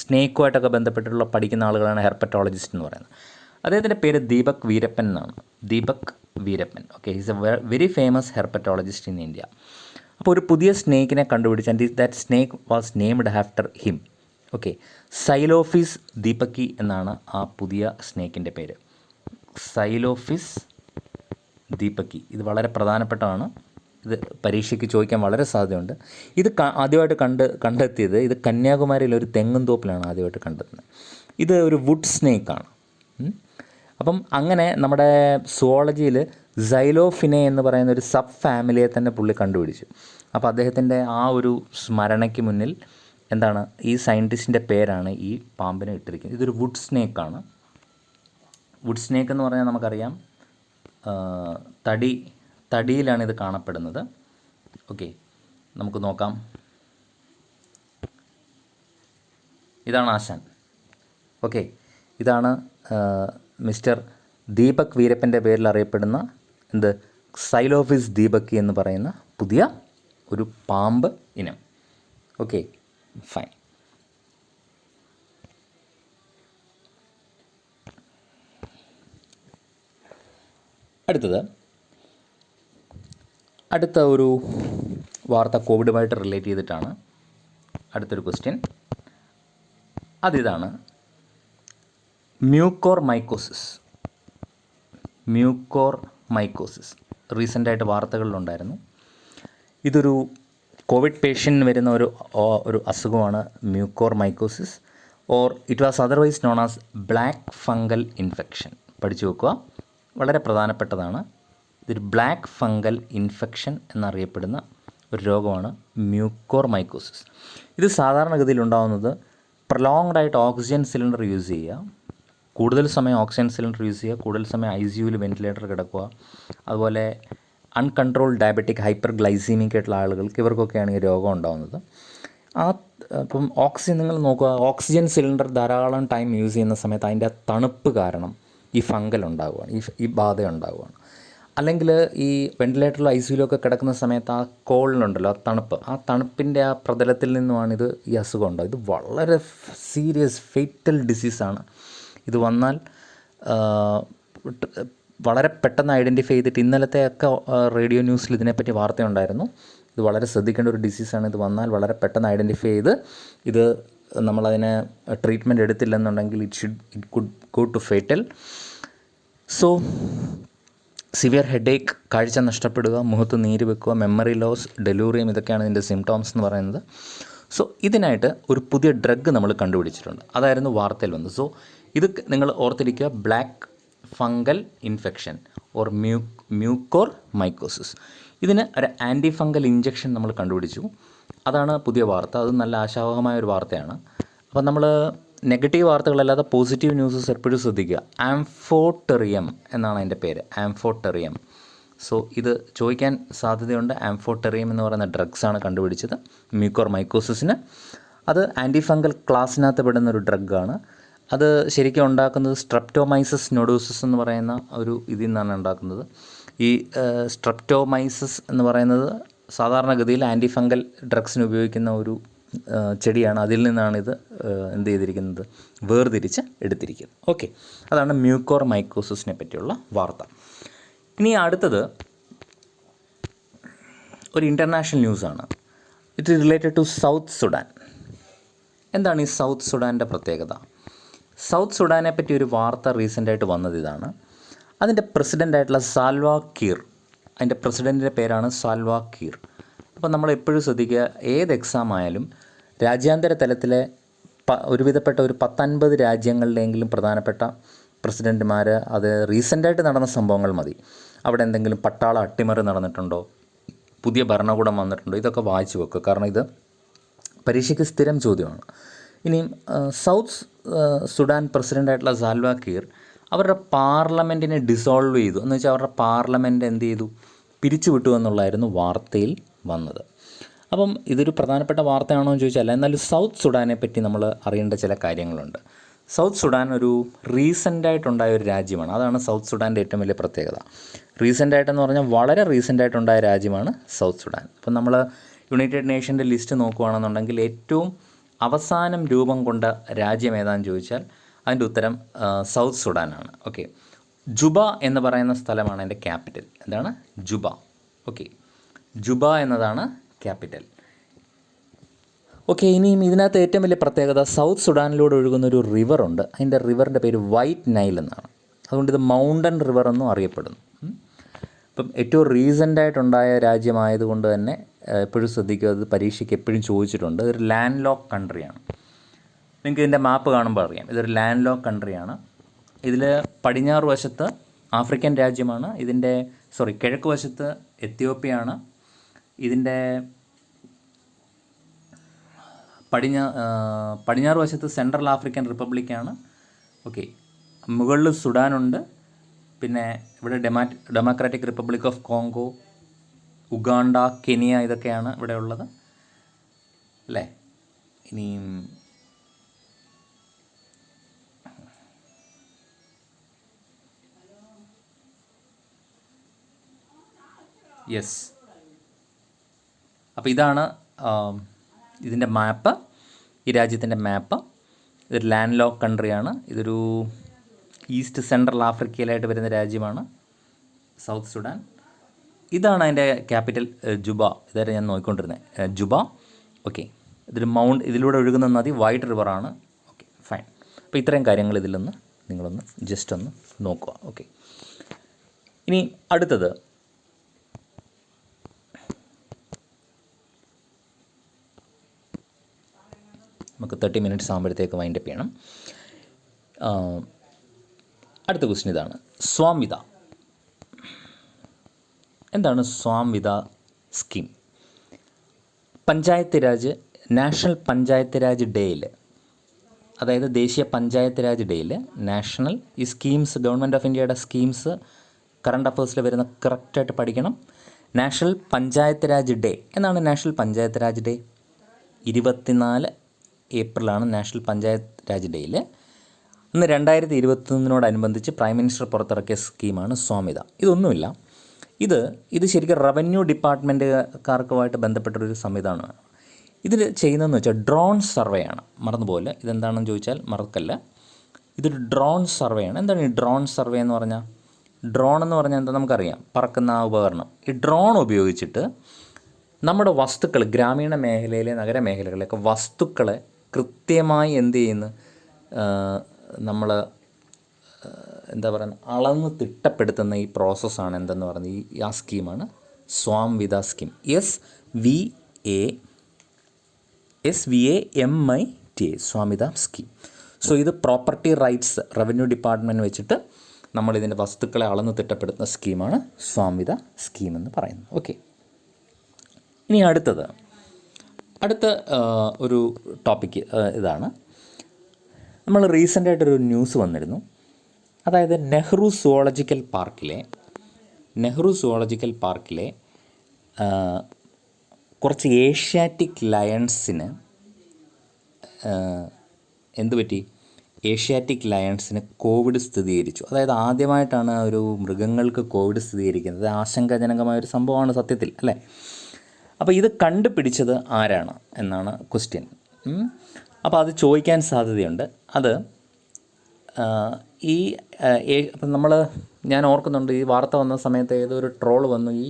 സ്നേക്കുമായിട്ടൊക്കെ ബന്ധപ്പെട്ടിട്ടുള്ള പഠിക്കുന്ന ആളുകളാണ് ഹെർപ്പറ്റോളജിസ്റ്റ് എന്ന് പറയുന്നത്. അദ്ദേഹത്തിൻ്റെ പേര് ദീപക് വീരപ്പൻ എന്നാണ്. Deepak Veerappan. Okay, is a very famous herpetologist in India. അപ്പോൾ ഒരു പുതിയ സ്നേക്കിനെ കണ്ടുപിടിച്ച് and that snake was named after him. Okay, Xylophis ദീപക്കി എന്നാണ് ആ പുതിയ സ്നേക്കിൻ്റെ പേര്. സൈലോഫിസ് ദീപക്കി. ഇത് വളരെ പ്രധാനപ്പെട്ടതാണ്. ഇത് പരീക്ഷയ്ക്ക് ചോദിക്കാൻ വളരെ സാധ്യതയുണ്ട്. ഇത് ആദ്യമായിട്ട് കണ്ടെത്തിയത് ഇത് കന്യാകുമാരിയിലെ ഒരു തെങ്ങും തോപ്പിലാണ് ആദ്യമായിട്ട് കണ്ടെത്തുന്നത്. ഇത് ഒരു വുഡ് സ്നേക്കാണ്. അപ്പം അങ്ങനെ നമ്മുടെ സുവോളജിയിൽ സൈലോഫിനെ എന്ന് പറയുന്ന ഒരു സബ് ഫാമിലിയെ തന്നെ പുള്ളി കണ്ടുപിടിച്ചു. അപ്പോൾ അദ്ദേഹത്തിൻ്റെ ആ ഒരു സ്മരണയ്ക്ക് മുന്നിൽ എന്താണ് ഈ സയൻറ്റിസ്റ്റിൻ്റെ പേരാണ് ഈ പാമ്പിനെ ഇട്ടിരിക്കുന്നത്. ഇതൊരു വുഡ് സ്നേക്കാണ്. വുഡ് സ്നേക്ക് എന്ന് പറഞ്ഞാൽ നമുക്കറിയാം തടിയിലാണ് ഇത് കാണപ്പെടുന്നത്. ഓക്കെ, നമുക്ക് നോക്കാം. ഇതാണ് ആശാൻ. ഓക്കെ, ഇതാണ് മിസ്റ്റർ ദീപക് വീരപ്പൻ്റെ പേരിൽ അറിയപ്പെടുന്ന സൈലോഫിസ് ദീപക്കി എന്ന് പറയുന്ന പുതിയ ഒരു പാമ്പ് ഇനം. Okay, fine. അടുത്ത ഒരു വാർത്ത കോവിഡുമായിട്ട് റിലേറ്റ് ചെയ്തിട്ടാണ്. അടുത്തൊരു ക്വസ്റ്റ്യൻ അതിതാണ് മ്യൂക്കോർമൈക്കോസിസ്. റീസെൻ്റായിട്ട് വാർത്തകളിലുണ്ടായിരുന്നു. ഇതൊരു കോവിഡ് പേഷ്യൻറ്റിന് വരുന്ന ഒരു അസുഖമാണ് mucormycosis, or it was otherwise known as black fungal infection. പഠിച്ചു വെക്കുക, വളരെ പ്രധാനപ്പെട്ടതാണ്. ഇതൊരു ബ്ലാക്ക് ഫംഗൽ ഇൻഫെക്ഷൻ എന്നറിയപ്പെടുന്ന ഒരു രോഗമാണ് മ്യൂക്കോർമൈക്കോസിസ്. ഇത് സാധാരണഗതിയിൽ ഉണ്ടാകുന്നത് പ്രൊലോങ്ഡ് ആയിട്ട് ഓക്സിജൻ സിലിണ്ടർ യൂസ് ചെയ്യുക, കൂടുതൽ സമയം ഓക്സിജൻ സിലിണ്ടർ യൂസ് ചെയ്യുക, കൂടുതൽ സമയം ICUവിൽ വെൻറ്റിലേറ്റർ കിടക്കുക, അതുപോലെ അൺകൺട്രോൾഡ് ഡയബറ്റിക് ഹൈപ്പർ ഗ്ലൈസീമിക് ആയിട്ടുള്ള ആളുകൾക്ക് ഇവർക്കൊക്കെയാണ് ഈ രോഗം ഉണ്ടാകുന്നത്. അപ്പം നിങ്ങൾ നോക്കുക, ഓക്സിജൻ സിലിണ്ടർ ധാരാളം ടൈം യൂസ് ചെയ്യുന്ന സമയത്ത് അതിൻ്റെ തണുപ്പ് കാരണം ഈ ഫംഗൽ ഉണ്ടാവുകയാണ്, ഈ ബാധ ഉണ്ടാവുകയാണ്. അല്ലെങ്കിൽ ഈ വെൻറ്റിലേറ്ററിലും ICUവിലൊക്കെ കിടക്കുന്ന സമയത്ത് ആ കോളിനുണ്ടല്ലോ, ആ തണുപ്പിൻ്റെ ആ പ്രതലത്തിൽ നിന്നുമാണ് ഈ അസുഖം ഉണ്ടാകും. ഇത് വളരെ സീരിയസ് ഫേറ്റൽ ഡിസീസാണ്. ഇത് വന്നാൽ വളരെ പെട്ടെന്ന് ഐഡൻറ്റിഫൈ ചെയ്തിട്ട് ഇന്നലത്തെയൊക്കെ റേഡിയോ ന്യൂസിൽ ഇതിനെപ്പറ്റി വാർത്തയുണ്ടായിരുന്നു. ഇത് വളരെ ശ്രദ്ധിക്കേണ്ട ഒരു ഡിസീസാണ്. ഇത് വന്നാൽ വളരെ പെട്ടെന്ന് ഐഡൻറ്റിഫൈ ചെയ്ത് ഇത് നമ്മളതിനെ ട്രീറ്റ്മെൻറ്റ് എടുത്തില്ലെന്നുണ്ടെങ്കിൽ it could go to fatal. So severe headache, കാഴ്ച നഷ്ടപ്പെടുക, മുഖത്ത് നീര് വെക്കുക, മെമ്മറി ലോസ്, ഡെലൂറിയം, ഇതൊക്കെയാണ് ഇതിൻ്റെ സിംറ്റംസ് എന്ന് പറയുന്നത്. സോ ഇതിനായിട്ട് ഒരു പുതിയ ഡ്രഗ് നമ്മൾ കണ്ടുപിടിച്ചിട്ടുണ്ട്. അതായിരുന്നു വാർത്തയിൽ വന്നത്. സോ ഇത് നിങ്ങൾ ഓർത്തിരിക്കുക, black fungal infection or mucormycosis. ഇതിന് ഒരു ആൻറ്റി ഫംഗൽ ഇഞ്ചക്ഷൻ നമ്മൾ കണ്ടുപിടിച്ചു. അതാണ് പുതിയ വാർത്ത. അത് നല്ല ആശാവഹമായ ഒരു വാർത്തയാണ്. അപ്പോൾ നമ്മൾ നെഗറ്റീവ് വാർത്തകളല്ലാതെ പോസിറ്റീവ് ന്യൂസസ് എപ്പോഴും ശ്രദ്ധിക്കുക. ആംഫോടെറിയം എന്നാണ് അതിൻ്റെ പേര്, ആംഫോടെറിയം. സോ ഇത് ചോദിക്കാൻ സാധ്യതയുണ്ട്. ആംഫോടെറിയം എന്ന് പറയുന്ന ഡ്രഗ്സാണ് കണ്ടുപിടിച്ചത് മ്യൂക്കോർമൈക്കോസിസിന്. അത് ആൻറ്റി ഫംഗൽ ക്ലാസ്സിനകത്ത് പെടുന്ന ഒരു ഡ്രഗാണ്. അത് ശരിക്കും ഉണ്ടാക്കുന്നത് സ്ട്രെപ്റ്റോമൈസസ് നോഡോസിസ് എന്ന് പറയുന്ന ഒരു ഇതിൽ നിന്നാണ് ഉണ്ടാക്കുന്നത്. ഈ സ്ട്രെപ്റ്റോമൈസസ് എന്ന് പറയുന്നത് സാധാരണഗതിയിൽ ആൻറ്റി ഫംഗൽ ഡ്രഗ്സിന് ഉപയോഗിക്കുന്ന ഒരു ചെടിയാണ്. അതിൽ നിന്നാണ് ഇത് എന്ത് ചെയ്തിരിക്കുന്നത്, വേർതിരിച്ച് എടുത്തിരിക്കുന്നത്. ഓക്കെ, അതാണ് മ്യൂക്കോർമൈക്കോസിസിനെ പറ്റിയുള്ള വാർത്ത. ഇനി അടുത്തത് ഒരു ഇൻ്റർനാഷണൽ ന്യൂസാണ്. It is related to South Sudan. എന്താണ് ഈ സൗത്ത് സുഡാൻ്റെ പ്രത്യേകത? സൗത്ത് സുഡാനെ പറ്റി ഒരു വാർത്ത റീസെൻ്റായിട്ട് വന്നത് ഇതാണ്. അതിൻ്റെ പ്രസിഡൻ്റായിട്ടുള്ള സാൽവാ കീർ, അതിൻ്റെ പ്രസിഡൻറ്റിൻ്റെ പേരാണ് സാൽവാ കീർ. അപ്പോൾ നമ്മൾ എപ്പോഴും ശ്രദ്ധിക്കുക, ഏത് എക്സാം ആയാലും രാജ്യാന്തര തലത്തിലെ ഒരുവിധപ്പെട്ട ഒരു 10-50 രാജ്യങ്ങളിലെങ്കിലും പ്രധാനപ്പെട്ട പ്രസിഡൻറ്റുമാർ, അത് റീസെൻ്റായിട്ട് നടന്ന സംഭവങ്ങൾ മതി, അവിടെ എന്തെങ്കിലും പട്ടാള അട്ടിമറി നടന്നിട്ടുണ്ടോ, പുതിയ ഭരണകൂടം വന്നിട്ടുണ്ടോ, ഇതൊക്കെ വായിച്ചു വെക്കുക. കാരണം ഇത് പരീക്ഷയ്ക്ക് സ്ഥിരം ചോദ്യമാണ്. ഇനിയും സൗത്ത് സുഡാൻ പ്രസിഡൻ്റായിട്ടുള്ള സാൽവാ കീർ അവരുടെ പാർലമെൻറ്റിനെ ഡിസോൾവ് ചെയ്തു. എന്ന് വെച്ചാൽ അവരുടെ പാർലമെൻറ്റ് എന്ത് ചെയ്തു, പിരിച്ചുവിട്ടു എന്നുള്ളതായിരുന്നു വാർത്തയിൽ വന്നത്. അപ്പം ഇതൊരു പ്രധാനപ്പെട്ട വാർത്തയാണോ എന്ന് ചോദിച്ചാൽ, എന്നാലും സൗത്ത് സുഡാനെ പറ്റി നമ്മൾ അറിയേണ്ട ചില കാര്യങ്ങളുണ്ട്. സൗത്ത് സുഡാൻ ഒരു റീസെൻ്റായിട്ടുണ്ടായ ഒരു രാജ്യമാണ്. അതാണ് സൗത്ത് സുഡാൻ്റെ ഏറ്റവും വലിയ പ്രത്യേകത. റീസെൻ്റായിട്ടെന്ന് പറഞ്ഞാൽ വളരെ റീസെൻ്റായിട്ടുണ്ടായ രാജ്യമാണ് സൗത്ത് സുഡാൻ. അപ്പം നമ്മൾ യുണൈറ്റഡ് നേഷൻ്റെ ലിസ്റ്റ് നോക്കുകയാണെന്നുണ്ടെങ്കിൽ ഏറ്റവും അവസാനം രൂപം കൊണ്ട രാജ്യം ഏതാണെന്ന് ചോദിച്ചാൽ അതിൻ്റെ ഉത്തരം സൗത്ത് സുഡാനാണ്. ഓക്കെ, ജുബ എന്ന് പറയുന്ന സ്ഥലമാണ് എൻ്റെ ക്യാപിറ്റൽ. എന്താണ്? ജുബ. ഓക്കെ, ജുബ എന്നതാണ് ക്യാപിറ്റൽ. ഓക്കെ, ഇനിയും ഇതിനകത്ത് ഏറ്റവും വലിയ പ്രത്യേകത സൗത്ത് സുഡാനിലൂടെ ഒഴുകുന്നൊരു റിവറുണ്ട്. അതിൻ്റെ റിവറിൻ്റെ പേര് വൈറ്റ് നൈൽ എന്നാണ്. അതുകൊണ്ട് ഇത് മൗണ്ടൻ റിവർ എന്നും അറിയപ്പെടുന്നു. ഇപ്പം ഏറ്റവും റീസെൻ്റായിട്ടുണ്ടായ രാജ്യമായതുകൊണ്ട് തന്നെ എപ്പോഴും ശ്രദ്ധിക്കുക, അത് പരീക്ഷയ്ക്ക് എപ്പോഴും ചോദിച്ചിട്ടുണ്ട്. ഇതൊരു ലാൻഡ് ലോക്ക് കൺട്രിയാണ്. നിങ്ങൾക്ക് ഇതിൻ്റെ മാപ്പ് കാണുമ്പോൾ അറിയാം, ഇതൊരു ലാൻഡ് ലോക്ക് കൺട്രിയാണ്. ഇതിൽ പടിഞ്ഞാറ് വശത്ത് ആഫ്രിക്കൻ രാജ്യമാണ്. കിഴക്ക് വശത്ത് എത്യോപ്യയാണ്. ഇതിൻ്റെ പടിഞ്ഞാറ് വശത്ത് സെൻട്രൽ ആഫ്രിക്കൻ റിപ്പബ്ലിക്കാണ്. ഓക്കെ, മുകളിൽ സുഡാനുണ്ട്. പിന്നെ ഇവിടെ democratic republic of Congo, Uganda, Kenya ഇതൊക്കെയാണ് ഇവിടെ ഉള്ളത് അല്ലേ. ഇനിയും യെസ്, അപ്പോൾ ഇതാണ് ഇതിൻ്റെ മാപ്പ്, ഈ രാജ്യത്തിൻ്റെ മാപ്പ്. ഇതൊരു ലാൻഡ് ലോക്ക് കൺട്രിയാണ്. ഇതൊരു ഈസ്റ്റ് സെൻട്രൽ ആഫ്രിക്കയിലായിട്ട് വരുന്ന രാജ്യമാണ് സൗത്ത് സുഡാൻ. ഇതാണ് അതിൻ്റെ ക്യാപിറ്റൽ ജുബ. ഇതായിട്ട് ഞാൻ നോക്കിക്കൊണ്ടിരുന്നത് ജുബ. ഓക്കെ, ഇതിലൂടെ ഒഴുകുന്ന നദി വൈറ്റ് റിവറാണ്. Okay, fine. അപ്പോൾ ഇത്രയും കാര്യങ്ങൾ ഇതിലൊന്ന് നിങ്ങളൊന്ന് ജസ്റ്റ് ഒന്ന് നോക്കുക. ഓക്കെ, ഇനി അടുത്തത് നമുക്ക് 30 മിനിറ്റ്സ് ആകുമ്പോഴത്തേക്ക് വൈൻഡപ്പ് ചെയ്യണം. അടുത്ത ക്വസ്റ്റ്യൻ ഇതാണ്, സ്വാമിത. എന്താണ് സ്വാമിത സ്കീം? പഞ്ചായത്ത് രാജ്, നാഷണൽ പഞ്ചായത്ത് രാജ് ഡേയിൽ, അതായത് ദേശീയ പഞ്ചായത്ത് രാജ് ഡേയിൽ നാഷണൽ ഈ സ്കീംസ്, ഗവൺമെൻറ് ഓഫ് ഇന്ത്യയുടെ സ്കീംസ് കറണ്ട് അഫേഴ്സിൽ വരുന്ന കറക്റ്റായിട്ട് പഠിക്കണം. നാഷണൽ പഞ്ചായത്ത് രാജ് ഡേ എന്നാണ് നാഷണൽ പഞ്ചായത്ത് രാജ് ഡേ. 24 ഏപ്രിലാണ് നാഷണൽ പഞ്ചായത്ത് രാജ് ഡേയിൽ. ഇന്ന് 2021 പ്രൈം മിനിസ്റ്റർ പുറത്തിറക്കിയ സ്കീമാണ് സ്വാമിത. ഇതൊന്നുമില്ല, ഇത് ശരിക്കും റവന്യൂ ഡിപ്പാർട്ട്മെൻറ്റുകാർക്കുമായിട്ട് ബന്ധപ്പെട്ടൊരു സംവിധാനമാണ്. ഇതിൽ ചെയ്യുന്നതെന്ന് വെച്ചാൽ ഡ്രോൺ സർവേ ആണ്. മറന്നുപോലെ, ഇതെന്താണെന്ന് ചോദിച്ചാൽ മറക്കല്ല, ഇതൊരു ഡ്രോൺ സർവേ ആണ്. എന്താണ് ഈ ഡ്രോൺ സർവേ എന്ന് പറഞ്ഞാൽ? ഡ്രോൺ എന്ന് പറഞ്ഞാൽ എന്താ നമുക്കറിയാം, പറക്കുന്ന ആ ഉപകരണം. ഈ ഡ്രോൺ ഉപയോഗിച്ചിട്ട് നമ്മുടെ വസ്തുക്കൾ, ഗ്രാമീണ മേഖലയിലെ നഗരമേഖലകളിലൊക്കെ വസ്തുക്കളെ കൃത്യമായി എന്ത് ചെയ്യുന്നു, നമ്മൾ എന്താ പറയുക, അളന്ന് തിട്ടപ്പെടുത്തുന്ന ഈ പ്രോസസ്സാണ് എന്തെന്ന് പറയുന്നത് ആ സ്കീമാണ് Swamitva scheme. SVAMITA Swamitva scheme. So ഇത് പ്രോപ്പർട്ടി റൈറ്റ്സ് റവന്യൂ ഡിപ്പാർട്ട്മെൻറ്റ് വെച്ചിട്ട് നമ്മളിതിൻ്റെ വസ്തുക്കളെ അളന്ന് തിട്ടപ്പെടുത്തുന്ന സ്കീമാണ് സ്വാമിത സ്കീം എന്ന് പറയുന്നത്. ഓക്കെ, ഇനി അടുത്ത ഒരു ടോപ്പിക്ക് ഇതാണ്. നമ്മൾ റീസെൻ്റായിട്ടൊരു ന്യൂസ് വന്നിരുന്നു. അതായത് നെഹ്റു സുവോളജിക്കൽ പാർക്കിലെ കുറച്ച് ഏഷ്യാറ്റിക് ലയൺസിന് എന്തുപറ്റി? ഏഷ്യാറ്റിക് ലയൺസിന് കോവിഡ് സ്ഥിരീകരിച്ചു. അതായത് ആദ്യമായിട്ടാണ് ഒരു മൃഗങ്ങൾക്ക് കോവിഡ് സ്ഥിരീകരിക്കുന്നത്. ആശങ്കാജനകമായൊരു സംഭവമാണ് സത്യത്തിൽ, അല്ലേ? അപ്പോൾ ഇത് കണ്ടുപിടിച്ചത് ആരാണ് എന്നാണ് ക്വസ്റ്റ്യൻ. അപ്പോൾ അത് ചോദിക്കാൻ സാധ്യതയുണ്ട്. അത് അപ്പം ഞാൻ ഓർക്കുന്നുണ്ട്, ഈ വാർത്ത വന്ന സമയത്ത് ഏതൊരു ട്രോൾ വന്നു, ഈ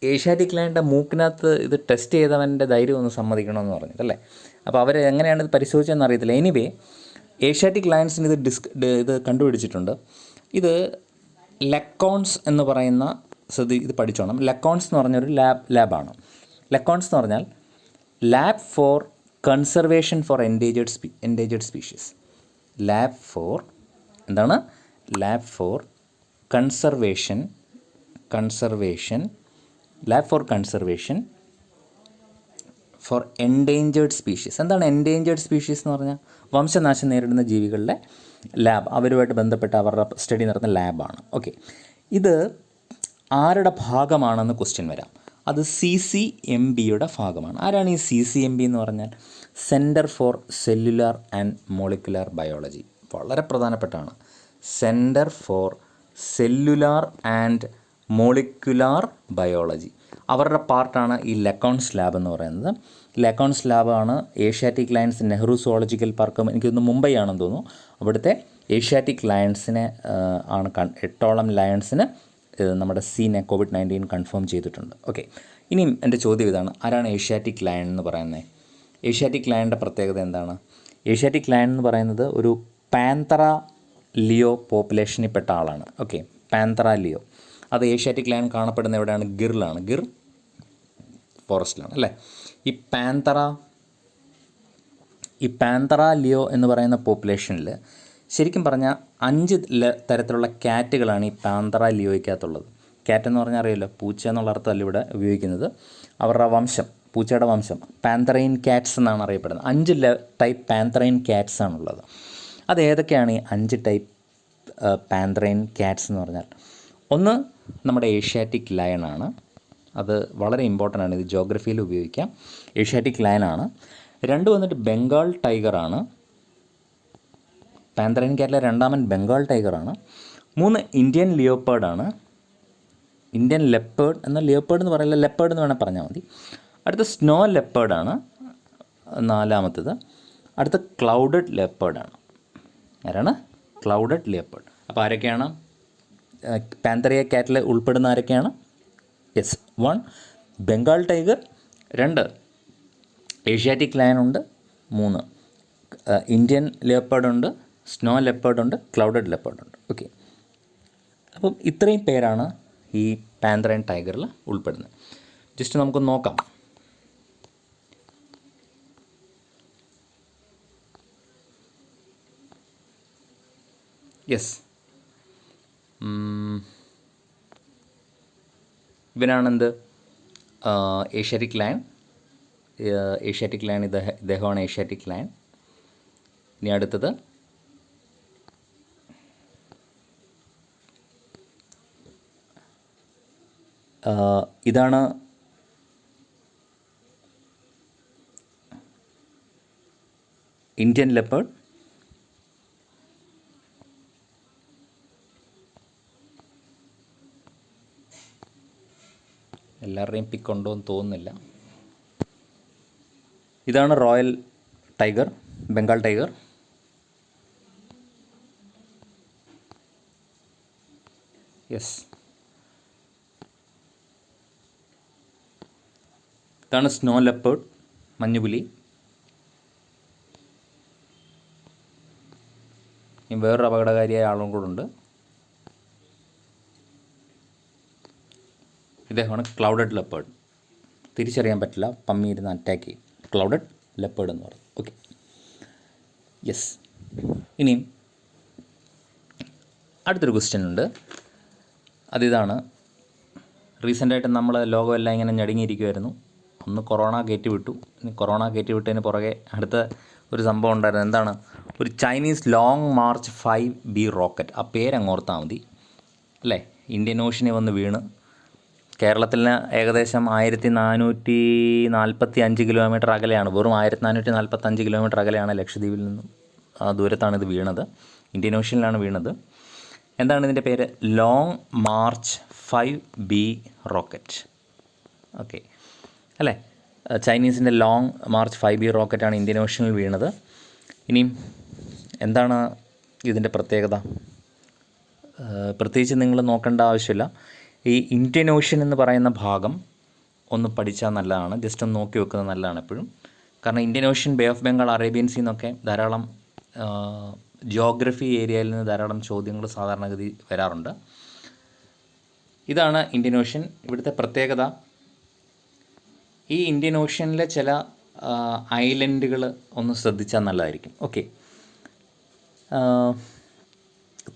ഏഷ്യാറ്റിക് ലയണിൻ്റെ മൂക്കിനകത്ത് ഇത് ടെസ്റ്റ് ചെയ്തവൻ്റെ ധൈര്യം ഒന്ന് സമ്മതിക്കണമെന്ന് പറഞ്ഞിട്ടല്ലേ. അപ്പോൾ അവർ എങ്ങനെയാണ് ഇത് പരിശോധിച്ചതെന്ന് അറിയത്തില്ല. എനിവേ, ഏഷ്യാറ്റിക് ലയൺസിന് ഇത് കണ്ടുപിടിച്ചിട്ടുണ്ട്. ഇത് ലെക്കോൺസ് എന്ന് പറയുന്ന ഇത് പഠിച്ചോണം. ലെക്കോൺസ് എന്ന് പറഞ്ഞൊരു ലാബാണ്. ലെക്കോൺസ് എന്ന് പറഞ്ഞാൽ lab for conservation for endangered species. Lab for conservation for endangered species. എന്താണ് എൻഡേഞ്ചേർഡ് സ്പീഷീസ് എന്ന് പറഞ്ഞാൽ? വംശനാശം നേരിടുന്ന ജീവികളുടെ ലാബ്, അവരുമായിട്ട് ബന്ധപ്പെട്ട് അവരുടെ സ്റ്റഡി നടത്തുന്ന ലാബാണ്. ഓക്കെ, ഇത് ആരുടെ ഭാഗമാണെന്ന് ക്വസ്റ്റ്യൻ വരാം. അത് CCMBയുടെ ഭാഗമാണ്. ആരാണ് ഈ CCMB എന്ന് പറഞ്ഞാൽ? Centre for cellular and molecular biology. വളരെ പ്രധാനപ്പെട്ടാണ്. Centre for cellular and molecular biology. അവരുടെ പാർട്ടാണ് ഈ ലക്കോൺസ് ലാബ് എന്ന് പറയുന്നത്. ലക്കോൺസ് ലാബാണ് Asiatic lions Nehru zoological park, എനിക്കൊന്ന് മുംബൈ ആണെന്ന് തോന്നുന്നു. അവിടുത്തെ ഏഷ്യാറ്റിക് ലയൺസിനെ ആണ് 8ഓളം ലയൺസിന് നമ്മുടെ COVID-19 കൺഫേം ചെയ്തിട്ടുണ്ട്. ഓക്കെ, ഇനിയും എൻ്റെ ചോദ്യം ഇതാണ്, ആരാണ് ഏഷ്യാറ്റിക് ലയൺ എന്ന് പറയുന്നത്? ഏഷ്യാറ്റിക് ലയണിൻ്റെ പ്രത്യേകത എന്താണ്? ഏഷ്യാറ്റിക് ലയൺ എന്ന് പറയുന്നത് ഒരു പാന്തറ ലിയോ പോപ്പുലേഷനിൽ പെട്ട ആളാണ്. Okay, Panthera Leo. അത് ഏഷ്യാറ്റിക് ലയൺ കാണപ്പെടുന്ന എവിടെയാണ്? ഗിറിലാണ്. ഗിർ ഫോറസ്റ്റിലാണ് അല്ലേ. ഈ പാന്തറ ലിയോ എന്ന് പറയുന്ന പോപ്പുലേഷനിൽ ശരിക്കും പറഞ്ഞാൽ 5 തരത്തിലുള്ള ക്യാറ്റുകളാണ് ഈ പാന്തറ ലിയോയ്ക്കകത്തുള്ളത്. ക്യാറ്റ് എന്ന് പറഞ്ഞാൽ അറിയാമല്ലോ, പൂച്ച എന്നുള്ള അർത്ഥമല്ല ഇവിടെ ഉപയോഗിക്കുന്നത്. അവരുടെ വംശം, പൂച്ചയുടെ വംശം പാന്തറൈൻ ക്യാറ്റ്സ് എന്നാണ് അറിയപ്പെടുന്നത്. 5 ടൈപ്പ് പാന്തറൈൻ ക്യാറ്റ്സ് ആണുള്ളത്. അത് ഏതൊക്കെയാണ് ഈ 5 ടൈപ്പ് പാന്തറൈൻ ക്യാറ്റ്സ് എന്ന് പറഞ്ഞാൽ? ഒന്ന് നമ്മുടെ ഏഷ്യാറ്റിക് ലയണാണ്. അത് വളരെ ഇമ്പോർട്ടൻ്റ് ആണ്, ഇത് ജോഗ്രഫിയിൽ ഉപയോഗിക്കാം. ഏഷ്യാറ്റിക് ലയനാണ്. 2 വന്നിട്ട് ബംഗാൾ ടൈഗറാണ്. പാന്തറൈൻ ക്യാറ്റിലെ രണ്ടാമൻ ബംഗാൾ ടൈഗറാണ്. 3 ഇന്ത്യൻ ലിയോപ്പേർഡാണ്. ഇന്ത്യൻ ലെപ്പേർഡ് എന്നാൽ ലിയോപ്പേർഡ് എന്ന് പറയില്ല, ലെപ്പേർഡ് എന്ന് വേണേൽ പറഞ്ഞാൽ മതി. അടുത്ത സ്നോ ലെപ്പേർഡാണ് 4-മത്തേത്. അടുത്ത ക്ലൗഡഡ് ലെപ്പേർഡാണ്. ആരാണ്? Clouded leopard. അപ്പോൾ ആരൊക്കെയാണ് പാന്തറിയ ക്യാറ്റിൽ ഉൾപ്പെടുന്ന? ആരൊക്കെയാണ്? യെസ്, 1 ബംഗാൾ ടൈഗർ, 2 ഏഷ്യാറ്റിക് ലയണുണ്ട്, 3 ഇന്ത്യൻ ലെപ്പേർഡുണ്ട്, സ്നോ ലെപ്പേർഡുണ്ട്, ക്ലൗഡഡ് ലെപ്പേർഡുണ്ട്. ഓക്കെ, അപ്പം ഇത്രയും പേരാണ് ഈ പാന്തറൈൻ ടൈഗറിൽ ഉൾപ്പെടുന്നത്. ജസ്റ്റ് നമുക്ക് നോക്കാം. യെസ്, ഇവനാണെന്ത്? Asiatic lion. ഏഷ്യാറ്റിക് ലയൺ ഇദ്ദേഹമാണ് ഏഷ്യാറ്റിക് ലയൺ. ഇനി അടുത്തത് ഇതാണ് ഇന്ത്യൻ ലെപ്പേർഡ്. എല്ലാവരുടെയും പിക്ക് ഉണ്ടോ എന്ന് തോന്നുന്നില്ല. ഇതാണ് royal tiger, Bengal tiger. Yes, ഇതാണ് സ്നോ ലെപ്പേർഡ്, മഞ്ഞുപുലി. ഇനി വേറൊരു അപകടകാരിയായ ആളും കൂടെ ഉണ്ട്. ഇദ്ദേഹമാണ് ക്ലൗഡഡ് ലെപ്പേർഡ്. തിരിച്ചറിയാൻ പറ്റില്ല, പമ്മി ഇരുന്ന് അറ്റാക്ക് ചെയ്യും. ക്ലൗഡഡ് ലെപ്പേർഡ് എന്ന് പറയും. Okay, yes. ഇനിയും അടുത്തൊരു ക്വസ്റ്റ്യൻ ഉണ്ട്. അതിതാണ്, റീസെൻ്റായിട്ട് നമ്മൾ ലോകമെല്ലാം ഇങ്ങനെ ഞടുങ്ങിയിരിക്കുമായിരുന്നു. ഒന്ന് കൊറോണ കയറ്റി വിട്ടു. ഇനി കൊറോണ കയറ്റി വിട്ടതിന് പുറകെ അടുത്ത ഒരു സംഭവം ഉണ്ടായിരുന്നു. എന്താണ്? ഒരു Chinese long March 5B rocket. ആ പേരങ്ങോർത്താൽ മതി അല്ലേ. ഇന്ത്യൻ ഓഷ്യനിൽ വന്ന് വീണ് കേരളത്തിന് ഏകദേശം 1445 കിലോമീറ്റർ അകലെയാണ്. വെറും 1445 കിലോമീറ്റർ അകലെയാണ് ലക്ഷദ്വീപിൽ നിന്നും ദൂരത്താണ് ഇത് വീണത്. ഇന്ത്യൻ ഓഷ്യനിലാണ് വീണത്. എന്താണ് ഇതിൻ്റെ പേര്? Long March 5B rocket. Okay അല്ലേ. ചൈനീസിൻ്റെ ലോങ് മാർച്ച് 5B റോക്കറ്റാണ് ഇന്ത്യൻ ഓഷ്യനിൽ വീണത്. ഇനിയും എന്താണ് ഇതിൻ്റെ പ്രത്യേകത? പ്രത്യേകിച്ച് നിങ്ങൾ നോക്കേണ്ട ആവശ്യമില്ല. ഈ ഇന്ത്യൻ ഓഷ്യൻ എന്ന് പറയുന്ന ഭാഗം ഒന്ന് പഠിച്ചാൽ നല്ലതാണ്. ജസ്റ്റ് ഒന്ന് നോക്കി വെക്കുന്നത് നല്ലതാണ് എപ്പോഴും. കാരണം Indian ocean, bay of Bengal, Arabian sea എന്നൊക്കെ ധാരാളം ജിയോഗ്രഫി ഏരിയയിൽ നിന്ന് ധാരാളം ചോദ്യങ്ങൾ സാധാരണഗതി വരാറുണ്ട്. ഇതാണ് ഇന്ത്യൻ ഓഷ്യൻ. ഇവിടുത്തെ പ്രത്യേകത, ഈ ഇന്ത്യൻ ഓഷ്യനിലെ ചില ഐലൻഡുകൾ ഒന്ന് ശ്രദ്ധിച്ചാൽ നല്ലതായിരിക്കും. ഓക്കെ,